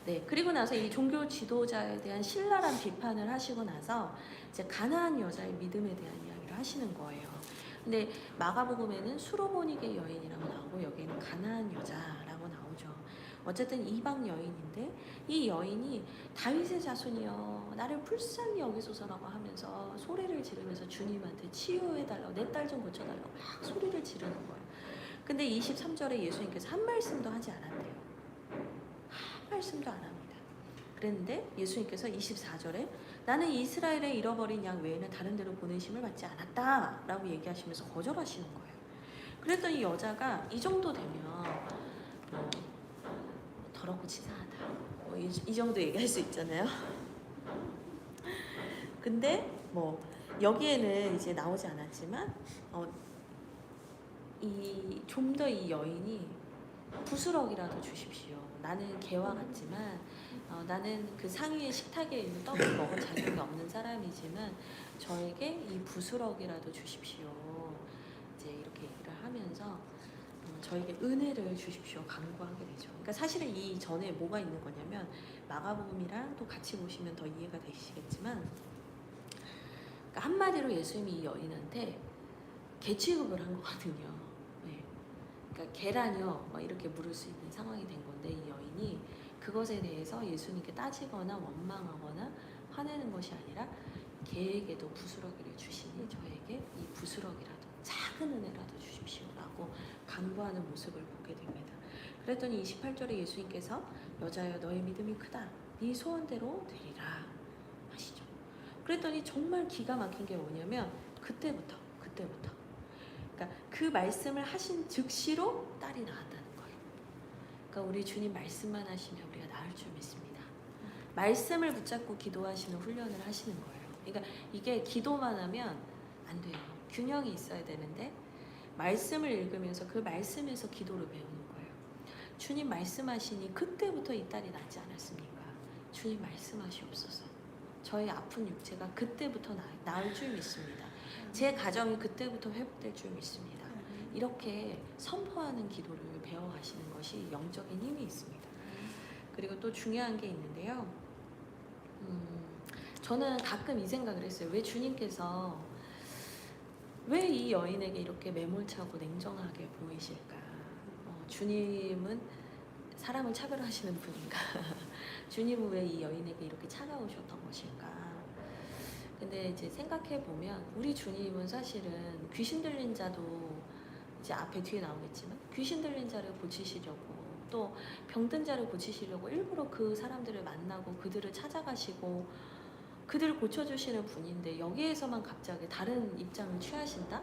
네, 그리고 나서 이 종교 지도자에 대한 신랄한 비판을 하시고 나서 이제 가나안 여자의 믿음에 대한 이야기를 하시는 거예요. 근데 마가복음에는 수로보니게 여인이라고 나오고 여기에는 가나안 여자라고 나오죠. 어쨌든 이방 여인인데 이 여인이 다윗의 자손이여 나를 불쌍히 여기소서라고 하면서 소리를 지르면서 주님한테 치유해달라고 내 딸 좀 고쳐달라고 막 소리를 지르는 거예요. 근데 23절에 예수님께서 한 말씀도 하지 않았대요. 한 말씀도 안 합니다. 그랬는데 예수님께서 24절에 나는 이스라엘의 잃어버린 양 외에는 다른 데로 보내심을 받지 않았다 라고 얘기하시면서 거절하시는 거예요. 그랬더니 여자가 이 정도 되면 더럽고 치사하다 이 정도 얘기할 수 있잖아요. 근데 여기에는 이제 나오지 않았지만 좀 더 이 여인이 부스럭이라도 주십시오. 나는 개와 같지만 나는 그 상위의 식탁에 있는 떡을 먹은 자격이 없는 사람이지만 저에게 이 부스럭이라도 주십시오. 이제 이렇게 얘기를 하면서 저에게 은혜를 주십시오. 간구하게 되죠. 그러니까 사실은 이 전에 뭐가 있는 거냐면 마가복음이랑 또 같이 보시면 더 이해가 되시겠지만 그러니까 한마디로 예수님이 이 여인한테 개 취급을 한 거거든요. 네. 그러니까 개라뇨 이렇게 물을 수 있는 상황이 된 건데 이 여인이 그것에 대해서 예수님께 따지거나 원망하거나 화내는 것이 아니라 개에게도 부스러기를 주시니 저에게 이 부스러기라도 작은 은혜라도 주십시오라고 간구하는 모습을 보게 됩니다. 그랬더니 28절에 예수님께서 여자여 너의 믿음이 크다. 네 소원대로 되리라 하시죠. 그랬더니 정말 기가 막힌 게 뭐냐면 그때부터 그러니까 그 말씀을 하신 즉시로 딸이 나왔다는 거예요. 그러니까 우리 주님 말씀만 하시면 우리가 나을 줄 믿습니다. 말씀을 붙잡고 기도하시는 훈련을 하시는 거예요. 그러니까 이게 기도만 하면 안 돼요. 균형이 있어야 되는데 말씀을 읽으면서 그 말씀에서 기도를 배우는 거예요. 주님 말씀하시니 그때부터 이 딸이 낫지 않았습니까? 주님 말씀하시옵소서. 저의 아픈 육체가 그때부터 나을 줄 믿습니다. 제 가정이 그때부터 회복될 줄 믿습니다. 이렇게 선포하는 기도를 배워가시는 것이 영적인 힘이 있습니다. 그리고 또 중요한 게 있는데요. 저는 가끔 이 생각을 했어요. 왜 주님께서 왜 이 여인에게 이렇게 매몰차고 냉정하게 보이실까? 주님은 사람을 차별하시는 분인가? 주님은 왜 이 여인에게 이렇게 차가우셨던 것일까? 근데 이제 생각해 보면 우리 주님은 사실은 귀신 들린 자도 이제 앞에 뒤에 나오겠지만 귀신 들린 자를 고치시려고 또 병든 자를 고치시려고 일부러 그 사람들을 만나고 그들을 찾아가시고 그들을 고쳐주시는 분인데 여기에서만 갑자기 다른 입장을 취하신다?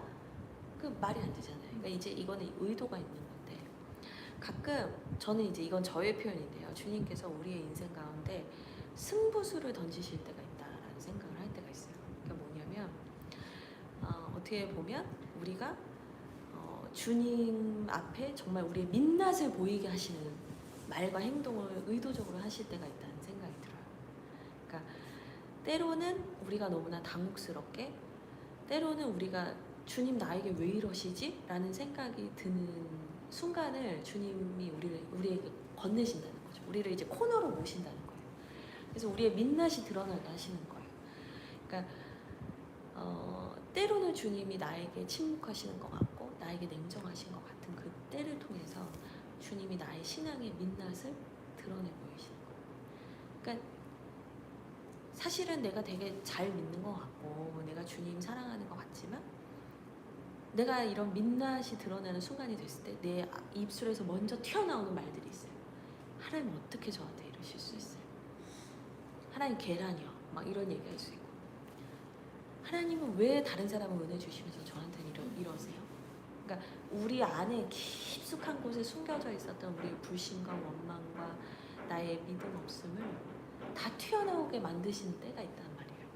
그 말이 안 되잖아요. 그러니까 이제 이거는 의도가 있는 건데 가끔 저는 이제 이건 저의 표현인데요. 주님께서 우리의 인생 가운데 승부수를 던지실 때가 있다라는 생각을 할 때가 있어요. 그러니까 뭐냐면 어떻게 보면 우리가 주님 앞에 정말 우리의 민낯을 보이게 하시는 말과 행동을 의도적으로 하실 때가 있다는 생각이 들어요. 그러니까 때로는 우리가 너무나 당혹스럽게 때로는 우리가 주님 나에게 왜 이러시지? 라는 생각이 드는 순간을 주님이 우리에게 건네신다는 거죠. 우리를 이제 코너로 모신다는 거예요. 그래서 우리의 민낯이 드러나게 하시는 거예요. 그러니까 때로는 주님이 나에게 침묵하시는 것 같고 나에게 냉정하신 것 같은 그 때를 통해서 주님이 나의 신앙의 민낯을 드러내 보이시는 거예요. 그러니까 사실은 내가 되게 잘 믿는 것 같고 내가 주님 사랑하는 것 같지만 내가 이런 민낯이 드러나는 순간이 됐을 때 내 입술에서 먼저 튀어나오는 말들이 있어요. 하나님 어떻게 저한테 이러실 수 있어요? 하나님 계란이요. 막 이런 얘기할 수 있고 하나님은 왜 다른 사람을 은혜 주시면서 저한테는 이러세요? 그러니까 우리 안에 깊숙한 곳에 숨겨져 있었던 우리의 불신과 원망과 나의 믿음 없음을 다 튀어나오게 만드시는 때가 있단 말이에요.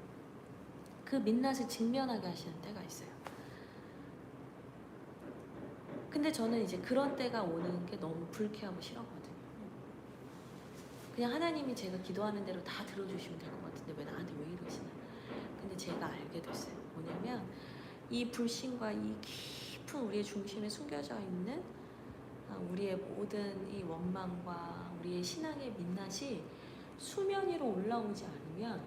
그 민낯을 직면하게 하시는 때가 있어요. 근데 저는 이제 그런 때가 오는 게 너무 불쾌하고 싫었거든요. 그냥 하나님이 제가 기도하는 대로 다 들어주시면 될 것 같은데 왜 나한테 왜 이러시나. 근데 제가 알게 됐어요. 뭐냐면 이 불신과 이 깊은 우리의 중심에 숨겨져 있는 우리의 모든 이 원망과 우리의 신앙의 민낯이 수면 위로 올라오지 않으면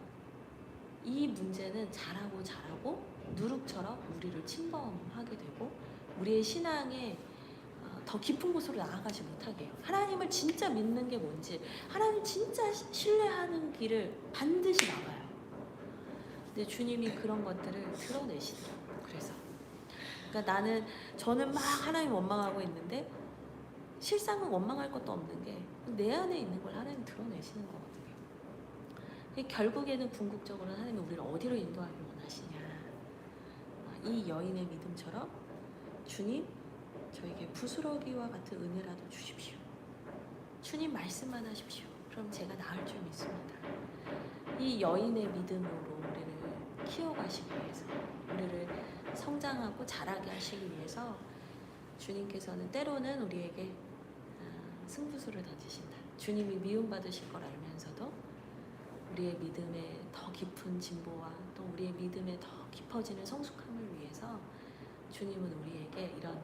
이 문제는 자라고 누룩처럼 우리를 침범하게 되고 우리의 신앙에 더 깊은 곳으로 나아가지 못하게 해요. 하나님을 진짜 믿는 게 뭔지 하나님 진짜 신뢰하는 길을 반드시 나가요. 근데 주님이 그런 것들을 드러내시더라고요. 그래서 그러니까 저는 막 하나님 원망하고 있는데 실상은 원망할 것도 없는 게 내 안에 있는 걸 하나님 드러내시는 거거든요. 결국에는 궁극적으로 하나님이 우리를 어디로 인도하길 원하시냐. 이 여인의 믿음처럼 주님 저에게 부스러기와 같은 은혜라도 주십시오. 주님 말씀만 하십시오. 그럼 제가 나을 줄 믿습니다. 이 여인의 믿음으로 우리를 키워가시기 위해서 우리를 성장하고 자라게 하시기 위해서 주님께서는 때로는 우리에게 승부수를 던지신다. 주님이 미움받으실 걸 알면서도 우리의 믿음의 더 깊은 진보와 또 우리의 믿음의 더 깊어지는 성숙함을 위해서 주님은 우리에게 이런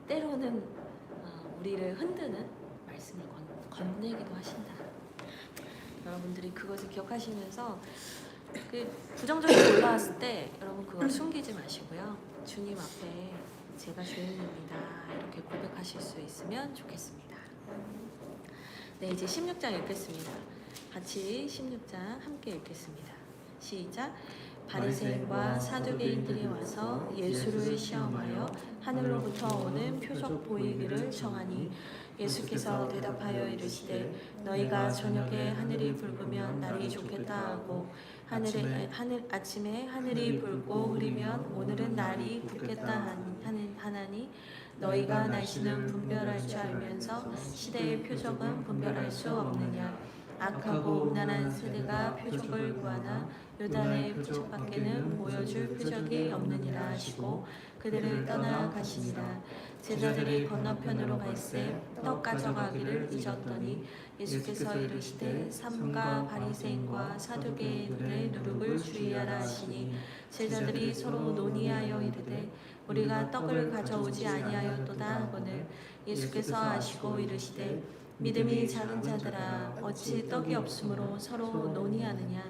때로는 우리를 흔드는 말씀을 건네기도 하신다. 여러분들이 그것을 기억하시면서 그 부정적으로 올라왔을 때 여러분 그걸 숨기지 마시고요. 주님 앞에 제가 죄인입니다. 이렇게 고백하실 수 있으면 좋겠습니다. 네, 이제 16장 읽겠습니다. 같이 16장 함께 읽겠습니다. 시작. 바리새인과 사두개인들이 와서 예수를 시험하여 하늘로부터 오는 표적 보이기를 청하니 예수께서 대답하여 이르시되 너희가 저녁에 하늘이 붉으면 날이 좋겠다 하고 아침에 하늘이 붉고 흐리면 오늘은 날이 굳겠다 하나니 너희가 날씨는 분별할 줄 알면서 시대의 표적은 분별할 수 없느냐. 악하고 음란한 세대가 표적을 구하나 요단의 표적밖에는 보여줄 표적이 없느니라 하시고 그들을 떠나가시니라. 제자들이 건너편으로 갈새 떡 가져가기를 잊었더니 예수께서 이르시되 삼가 바리새인과 사두개인들의 누룩을 주의하라 하시니 제자들이 서로 논의하여 이르되 우리가 떡을 가져오지 아니하였도다 하거늘 예수께서 아시고 이르시되 믿음이 작은 자들아 어찌 떡이 없으므로 서로 논의하느냐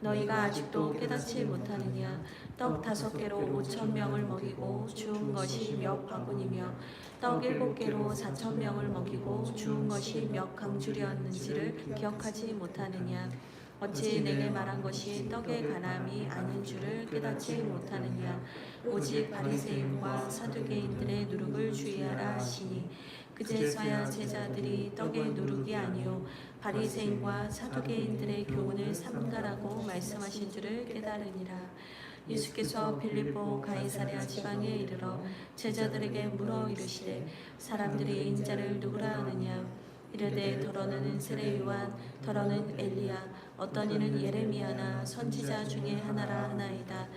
너희가 아직도 깨닫지 못하느냐 떡 5개로 5,000명을 먹이고 주운 것이 몇 바구니며 떡 7개로 4,000명을 먹이고 주운 것이 몇 강줄이었는지를 기억하지 못하느냐 어찌 내게 말한 것이 떡에 관함이 아닌 줄을 깨닫지 못하느냐 오직 바리새인과 사두개인들의 누룩을 주의하라 하시니 그제서야 제자들이 떡의 누룩이 아니요 바리새인과 사두개인들의 교훈을 삼가라고 말씀하신 줄을 깨달으니라. 예수께서 빌립보 가이사랴 지방에 이르러 제자들에게 물어 이르시되 사람들이 인자를 누구라 하느냐 이르되 더러는 세례 요한 더러는 엘리야 어떤 이는 예레미야나 선지자 중에 하나라 하나이다.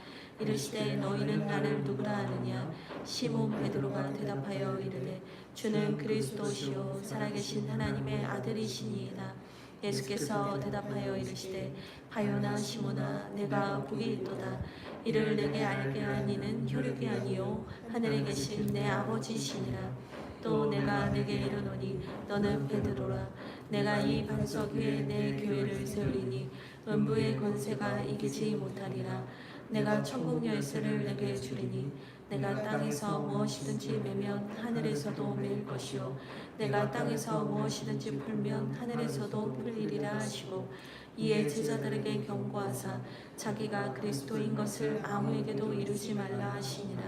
이르시되 너희는 나를 누구라 하느냐 시몬 베드로가 대답하여 이르되 주는 그리스도시요 살아계신 하나님의 아들이시니이다. 예수께서 대답하여 이르시되 바요나 시몬아 내가 복이 있도다. 이를 내게 알게 한 이는 혈육이 아니요 하늘에 계신 내 아버지시니라. 또 내가 내게 이르노니 너는 베드로라. 내가 이 반석 위에 내 교회를 세우리니 음부의 권세가 이기지 못하리라. 내가 천국 열쇠를 내게 주리니 내가 땅에서 무엇이든지 매면 하늘에서도 매일 것이요 내가 땅에서 무엇이든지 풀면 하늘에서도 풀리리라 하시고 이에 제자들에게 경고하사 자기가 그리스도인 것을 아무에게도 이루지 말라 하시니라.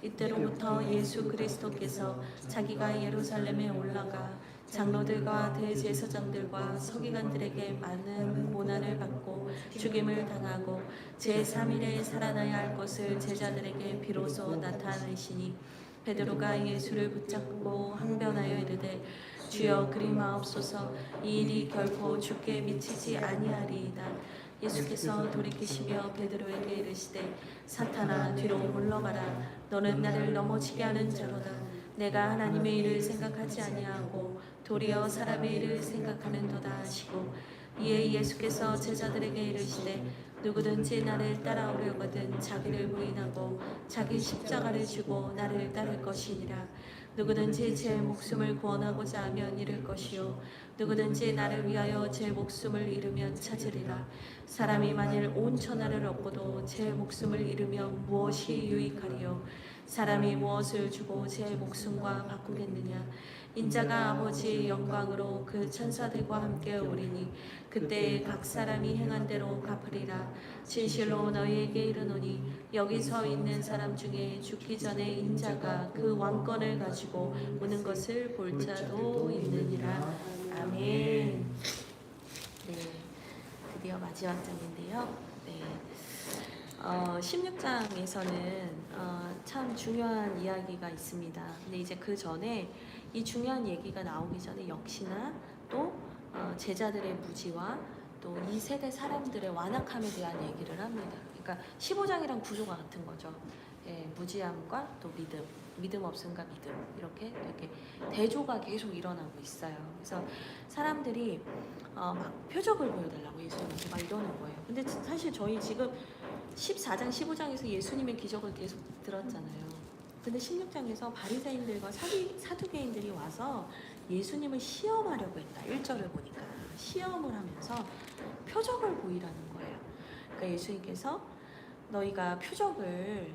이때로부터 예수 그리스도께서 자기가 예루살렘에 올라가 장로들과 대제사장들과 서기관들에게 많은 고난을 받고 죽임을 당하고 제3일에 살아나야 할 것을 제자들에게 비로소 나타내시니 베드로가 예수를 붙잡고 항변하여 이르되 주여 그리 마옵소서 이 일이 결코 주께 미치지 아니하리이다. 예수께서 돌이키시며 베드로에게 이르시되 사탄아 뒤로 물러가라. 너는 나를 넘어지게 하는 자로다. 내가 하나님의 일을 생각하지 아니하고 도리어 사람의 일을 생각하는도다 하시고 이에 예수께서 제자들에게 이르시되 누구든지 나를 따라오려거든 자기를 부인하고 자기 십자가를 지고 나를 따를 것이니라. 누구든지 제 목숨을 구원하고자 하면 잃을 것이요 누구든지 나를 위하여 제 목숨을 잃으면 찾으리라. 사람이 만일 온 천하를 얻고도 제 목숨을 잃으면 무엇이 유익하리요 사람이 무엇을 주고 제 목숨과 바꾸겠느냐. 인자가 아버지의 영광으로 그 천사들과 함께 오리니 그때 각 사람이 행한 대로 갚으리라. 진실로 너희에게 이르노니 여기 서 있는 사람 중에 죽기 전에 인자가 그 왕권을 가지고 오는 것을 볼 자도 있느니라. 아멘. 네, 드디어 마지막 장인데요. 네. 16장에서는 참 중요한 이야기가 있습니다. 근데 이제 그 전에 이 중요한 얘기가 나오기 전에 역시나 또 제자들의 무지와 또 이 세대 사람들의 완악함에 대한 얘기를 합니다. 그러니까 15장이랑 구조가 같은 거죠. 예, 무지함과 또 믿음 없음과 믿음 이렇게 대조가 계속 일어나고 있어요. 그래서 사람들이 막 표적을 보여달라고 예수님한테 막 이러는 거예요. 근데 사실 저희 지금 14장, 15장에서 예수님의 기적을 계속 들었잖아요. 근데 16장에서 바리새인들과 사두개인들이 와서 예수님을 시험하려고 했다. 1절을 보니까 시험을 하면서 표적을 보이라는 거예요. 그러니까 예수님께서 너희가 표적을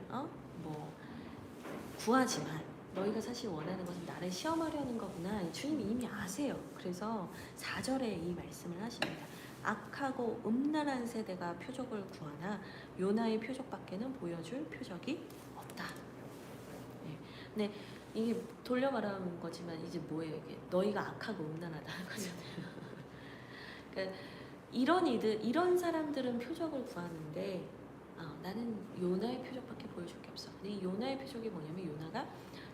구하지만 너희가 사실 원하는 것은 나를 시험하려는 거구나. 주님이 이미 아세요. 그래서 4절에 이 말씀을 하십니다. 악하고 음란한 세대가 표적을 구하나 요나의 표적밖에는 보여줄 표적이 없다. 네. 근데 이게 돌려 말하는 거지만 이제 뭐예요? 이게 너희가 악하고 음란하다는 거잖아요. 그러니까 이런 사람들은 표적을 구하는데 나는 요나의 표적밖에 보여줄 게 없어. 근데 이 요나의 표적이 뭐냐면 요나가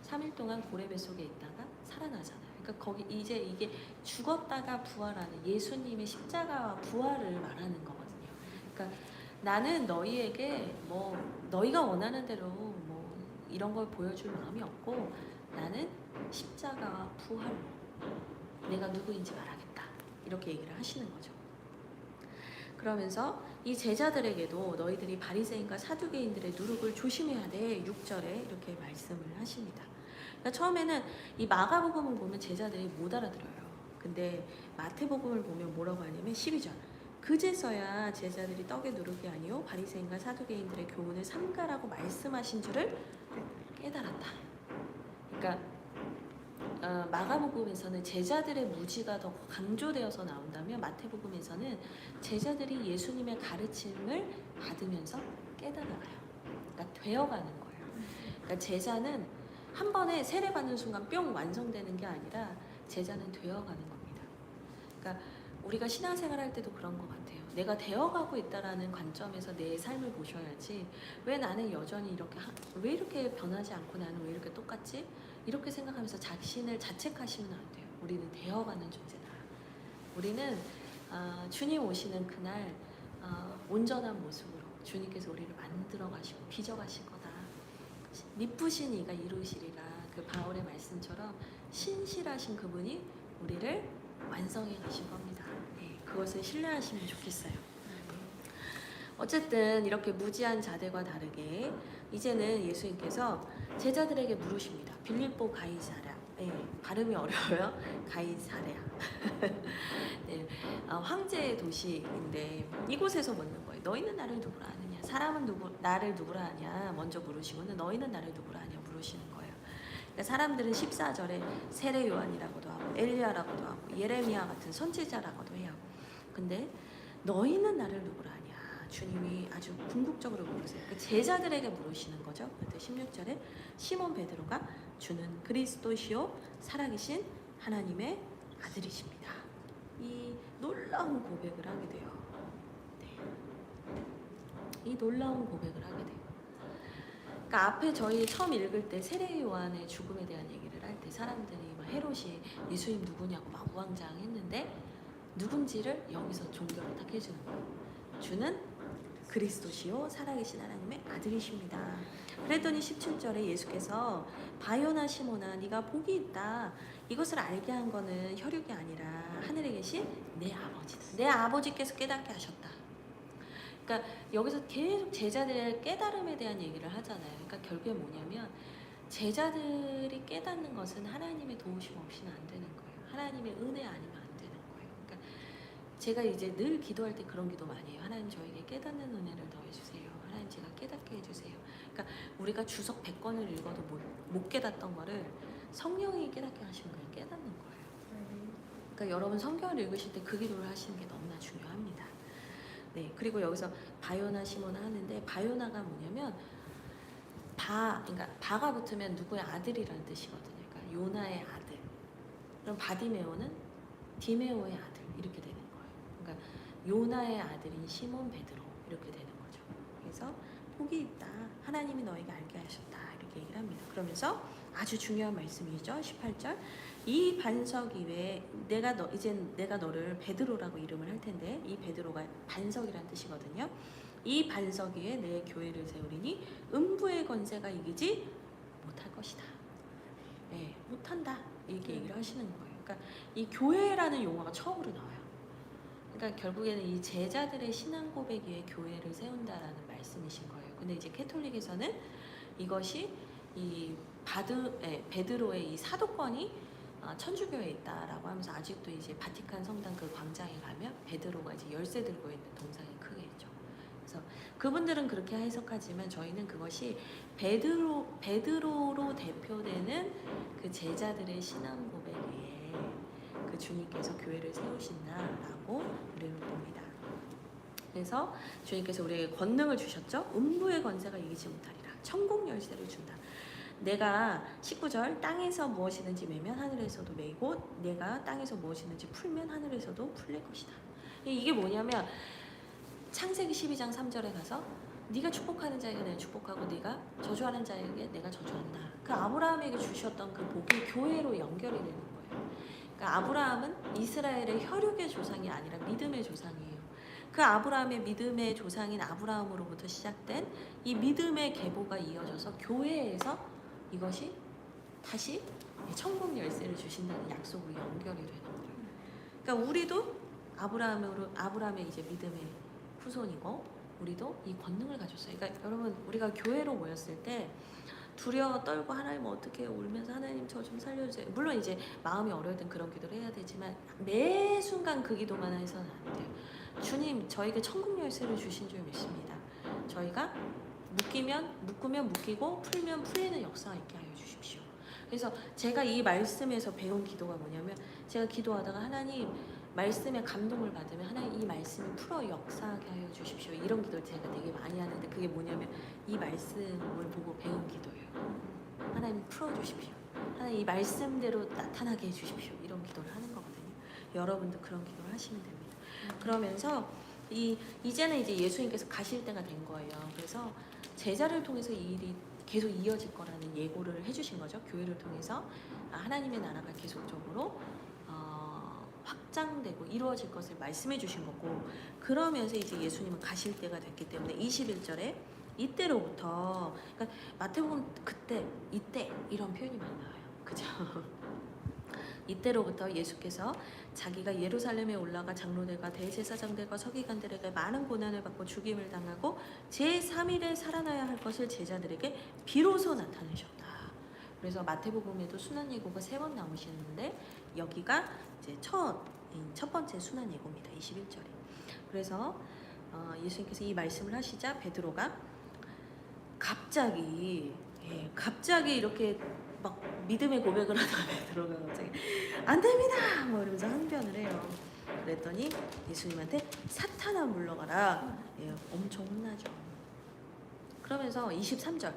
3일 동안 고래 뱃속에 있다가 살아나잖아요. 그러니까 거기 이제 이게 죽었다가 부활하는 예수님의 십자가와 부활을 말하는 거거든요. 그러니까 나는 너희에게 뭐 너희가 원하는 대로 뭐 이런 걸 보여줄 마음이 없고 나는 십자가와 부활로 내가 누구인지 말하겠다. 이렇게 얘기를 하시는 거죠. 그러면서 이 제자들에게도 너희들이 바리새인과 사두개인들의 누룩을 조심해야 돼. 6절에 이렇게 말씀을 하십니다. 그러니까 처음에는 이 마가복음을 보면 제자들이 못 알아들어요. 근데 마태복음을 보면 뭐라고 하냐면 12절. 그제서야 제자들이 떡의 누룩이 아니요 바리새인과 사두개인들의 교훈을 삼가라고 말씀하신 줄을 깨달았다. 그러니까 마가복음에서는 제자들의 무지가 더 강조되어서 나온다면 마태복음에서는 제자들이 예수님의 가르침을 받으면서 깨달아가요. 그러니까 되어가는 거예요. 그러니까 제자는 한 번에 세례받는 순간 뿅 완성되는 게 아니라 제자는 되어가는 겁니다. 그러니까 우리가 신앙생활 할 때도 그런 것 같아요. 내가 되어가고 있다라는 관점에서 내 삶을 보셔야지 왜 나는 여전히 왜 이렇게 변하지 않고 나는 왜 이렇게 똑같지? 이렇게 생각하면서 자신을 자책하시면 안 돼요. 우리는 되어가는 존재다. 우리는 주님 오시는 그날 온전한 모습으로 주님께서 우리를 만들어 가시고 빚어 가실 거다. 미쁘신 이가 이루시리라. 그 바울의 말씀처럼 신실하신 그분이 우리를 완성해 가신 겁니다. 네, 그것을 신뢰하시면 좋겠어요. 어쨌든 이렇게 무지한 자들과 다르게 이제는 예수님께서 제자들에게 물으십니다. 빌립보 가이사랴. 네, 발음이 어려워요. 가이사랴. 네, 황제의 도시인데 이곳에서 묻는 거예요. 너희는 나를 누구라 아느냐? 사람은 나를 누구라 하냐? 먼저 물으시고는 너희는 나를 누구라 하냐? 물으시는 거예요. 그러니까 사람들은 14절에 세례 요한이라고도 하고 엘리야라고도 하고 예레미야 같은 선지자라고도 해요. 근데 너희는 나를 누구라 하냐? 주님이 아주 궁극적으로 물으세요. 그 제자들에게 물으시는 거죠. 그때 16절에 시몬 베드로가 주는 그리스도시요 살아계신 하나님의 아들이십니다. 이 놀라운 고백을 하게 돼요. 네. 이 놀라운 고백을 하게 돼요. 그러니까 앞에 저희 처음 읽을 때 세례 요한의 죽음에 대한 얘기를 할 때 사람들이 막 헤롯이 예수님 누구냐고 막 우왕좌왕했는데 누군지를 여기서 종교를 딱 해주는 거예요. 주는 그리스도시요 살아계신 하나님의 아들이십니다. 그랬더니 17절에 예수께서 바요나 시모나 네가 복이 있다. 이것을 알게 한 거는 혈육이 아니라 하늘에 계신 내 아버지다. 내 아버지께서 깨닫게 하셨다. 그러니까 여기서 계속 제자들의 깨달음에 대한 얘기를 하잖아요. 그러니까 결국에 뭐냐면 제자들이 깨닫는 것은 하나님의 도우심 없이는 안 되는 거예요. 하나님의 은혜 아니면 안 되는 거예요. 그러니까 제가 이제 늘 기도할 때 그런 기도 많이 해요. 하나님 저에게 깨닫는 은혜를 더해주세요. 하나님 제가 깨닫게 해주세요. 그러니까 우리가 주석 100권을 읽어도 못 깨닫던 거를 성령이 깨닫게 하시면 그냥 깨닫는 거예요. 그러니까 여러분 성경을 읽으실 때 그 기도를 하시는 게 너무나 중요합니다. 네, 그리고 여기서 바요나 시모나 하는데 바요나가 뭐냐면 그러니까 바가 붙으면 누구의 아들이라는 뜻이거든요. 그러니까 요나의 아들. 그럼 바디메오는 디메오의 아들 이렇게 되는 거예요. 그러니까 요나의 아들인 시몬 베드로 이렇게 되는 거죠. 그래서 복이 있다. 하나님이 너에게 알게 하셨다. 이렇게 얘기를 합니다. 그러면서 아주 중요한 말씀이죠. 18절. 이 반석 위에 내가 너를 베드로라고 이름을 할 텐데 이 베드로가 반석이란 뜻이거든요. 이 반석 위에 내 교회를 세우리니 음부의 권세가 이기지 못할 것이다. 네, 못한다. 이렇게 얘기를 하시는 거예요. 그러니까 이 교회라는 용어가 처음으로 나와요. 그러니까 결국에는 이 제자들의 신앙 고백 위에 교회를 세운다라는 말씀이신 거예요. 근데 이제 캐톨릭에서는 이것이 이 베드로의 이 사도권이 천주교에 있다라고 하면서 아직도 이제 바티칸 성당 그 광장에 가면 베드로가 이제 열쇠 들고 있는 동상이 크게 있죠. 그래서 그분들은 그렇게 해석하지만 저희는 그것이 베드로로 대표되는 그 제자들의 신앙 고백 위에 그 주님께서 교회를 세우신다라고 우리는 봅니다. 그래서 주님께서 우리에게 권능을 주셨죠. 음부의 권세가 이기지 못하리라. 천국 열쇠를 준다. 내가 19절 땅에서 무엇이든지 매면 하늘에서도 매이고 내가 땅에서 무엇이든지 풀면 하늘에서도 풀릴 것이다. 이게 뭐냐면 창세기 12장 3절에 가서 네가 축복하는 자에게 내가 축복하고 네가 저주하는 자에게 내가 저주한다. 그 아브라함에게 주셨던 그 복이 교회로 연결이 되는 거예요. 그러니까 아브라함은 이스라엘의 혈육의 조상이 아니라 믿음의 조상이에요. 그 아브라함의 믿음의 조상인 아브라함으로부터 시작된 이 믿음의 계보가 이어져서 교회에서 이것이 다시 천국 열쇠를 주신다는 약속으로 연결이 되는 거예요. 그러니까 우리도 아브라함의 이제 믿음의 후손이고 우리도 이 권능을 가졌어요. 그러니까 여러분 우리가 교회로 모였을 때 두려워 떨고 하나님 어떻게 울면서 하나님 저 좀 살려주세요. 물론 이제 마음이 어려울 땐 그런 기도를 해야 되지만 매 순간 그 기도만 해서는 안 돼요. 주님 저에게 천국 열쇠를 주신 줄 믿습니다. 저희가 묶으면 묶이고 풀면 풀리는 역사가 있게 하여 주십시오. 그래서 제가 이 말씀에서 배운 기도가 뭐냐면 제가 기도하다가 하나님 말씀에 감동을 받으면 하나님 이 말씀이 풀어 역사하게 하여 주십시오. 이런 기도를 제가 되게 많이 하는데 그게 뭐냐면 이 말씀을 보고 배운 기도예요. 하나님 풀어주십시오. 하나님 이 말씀대로 나타나게 해주십시오. 이런 기도를 하는 거거든요. 여러분도 그런 기도를 하시면 됩니다. 그러면서 이제는 이제 예수님께서 가실 때가 된 거예요. 그래서 제자를 통해서 이 일이 계속 이어질 거라는 예고를 해주신 거죠. 교회를 통해서 하나님의 나라가 계속적으로 확장되고 이루어질 것을 말씀해 주신 거고 그러면서 이제 예수님은 가실 때가 됐기 때문에 21절에 이때로부터 그러니까 마태복음 그때 이때 이런 표현이 많이 나와요. 그죠? 이때로부터 예수께서 자기가 예루살렘에 올라가 장로들과 대제사장들과 서기관들에게 많은 고난을 받고 죽임을 당하고 제3일에 살아나야 할 것을 제자들에게 비로소 나타내셨다. 그래서 마태복음에도 순환 예고가 3번 나오시는데 여기가 이제 첫 번째 순환 예고입니다. 21절에. 그래서 예수님께서 이 말씀을 하시자 베드로가 갑자기 이렇게 막 믿음의 고백을 하다가 베드로가 갑자기 안 됩니다! 뭐 이러면서 항변을 해요. 그랬더니 예수님한테 사탄아 물러가라. 엄청 혼나죠. 그러면서 23절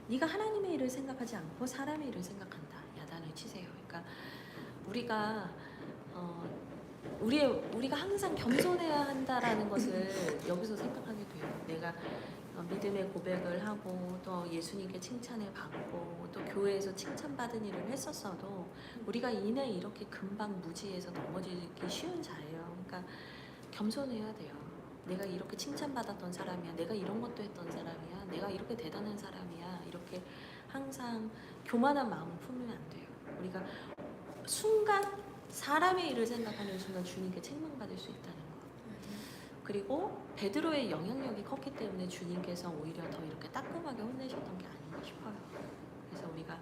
네가 하나님의 일을 생각하지 않고 사람의 일을 생각한다. 야단을 치세요. 그러니까 우리가 항상 겸손해야 한다라는 것을 여기서 생각하게 돼요. 내가 믿음의 고백을 하고 또 예수님께 칭찬을 받고 또 교회에서 칭찬받은 일을 했었어도 우리가 이내 이렇게 금방 무지해서 넘어지기 쉬운 자예요. 그러니까 겸손해야 돼요. 내가 이렇게 칭찬받았던 사람이야. 내가 이런 것도 했던 사람이야. 내가 이렇게 대단한 사람이야. 이렇게 항상 교만한 마음을 품으면 안 돼요. 우리가 순간 사람의 일을 생각하는 순간 주님께 책망받을 수 있다는 거. 그리고 베드로의 영향력이 컸기 때문에 주님께서 오히려 더 이렇게 따끔하게 혼내셨던 게 아닌가 싶어요. 그래서 우리가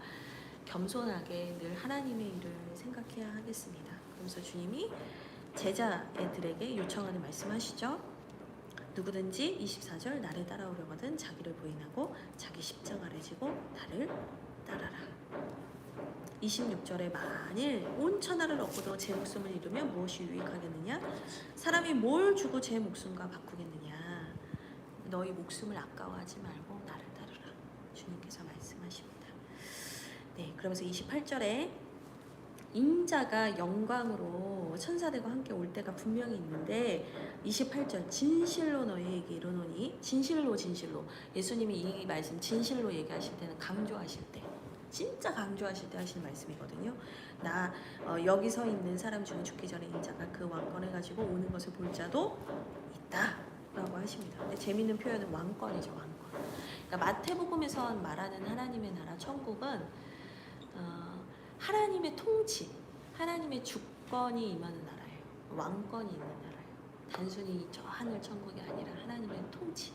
겸손하게 늘 하나님의 일을 생각해야 하겠습니다. 그러면서 주님이 제자들에게 요청하는 말씀하시죠. 누구든지 24절 나를 따라오려거든 자기를 부인하고 자기 십자가를 지고 나를 따라라. 26절에 만일 온 천하를 얻고도 제 목숨을 잃으면 무엇이 유익하겠느냐? 사람이 뭘 주고 제 목숨과 바꾸겠느냐? 너희 목숨을 아까워하지 말고 나를 따르라. 주님께서 말씀하십니다. 네, 그러면서 28절에 인자가 영광으로 천사들과 함께 올 때가 분명히 있는데 28절 진실로 너희에게 이르노니 진실로 예수님이 이 말씀 진실로 얘기하실 때는 강조하실 때 진짜 강조하실 때 하시는 말씀이거든요. 여기 서 있는 사람 중에 죽기 전에 인자가 그 왕권을 가지고 오는 것을 볼 자도 있다 라고 하십니다. 근데 재밌는 표현은 왕권이죠. 왕권. 그러니까 마태복음에서 말하는 하나님의 나라 천국은 하나님의 통치, 하나님의 주권이 임하는 나라예요. 왕권이 있는 나라예요. 단순히 저 하늘 천국이 아니라 하나님의 통치,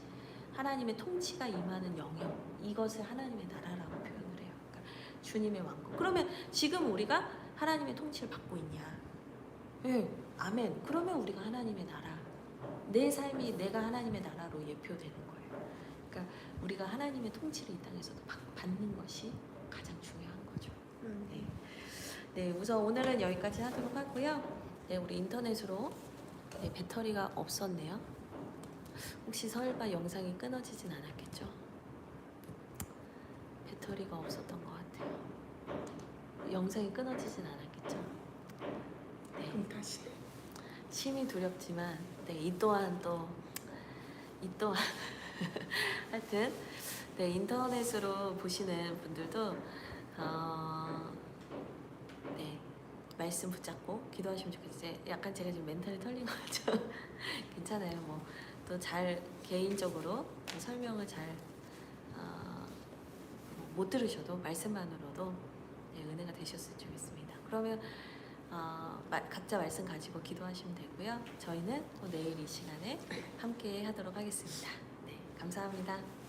하나님의 통치가 임하는 영역, 이것을 하나님의 나라라고 표현을 해요. 그러니까 주님의 왕권. 그러면 지금 우리가 하나님의 통치를 받고 있냐? 네, 아멘. 그러면 우리가 하나님의 나라, 내 삶이 내가 하나님의 나라로 예표되는 거예요. 그러니까 우리가 하나님의 통치를 이 땅에서도 받는 것이 가장 중요한 거죠. 네, 우선 오늘은 여기까지 하도록 하고요. 네, 우리 인터넷으로 배터리가 없었네요. 혹시 설마 영상이 끊어지진 않았겠죠? 배터리가 없었던 것 같아요. 영상이 끊어지진 않았겠죠? 네. 그럼 다시. 심히 두렵지만, 네, 이 또한 하여튼, 네, 인터넷으로 보시는 분들도 네, 말씀 붙잡고 기도하시면 좋겠어요. 약간 제가 지금 멘탈이 털린 거죠. 괜찮아요. 뭐 또 잘 개인적으로 설명을 잘 못 들으셔도 말씀만으로도 네, 은혜가 되셨으면 좋겠습니다. 그러면 각자 말씀 가지고 기도하시면 되고요. 저희는 또 내일 이 시간에 함께 하도록 하겠습니다. 네, 감사합니다.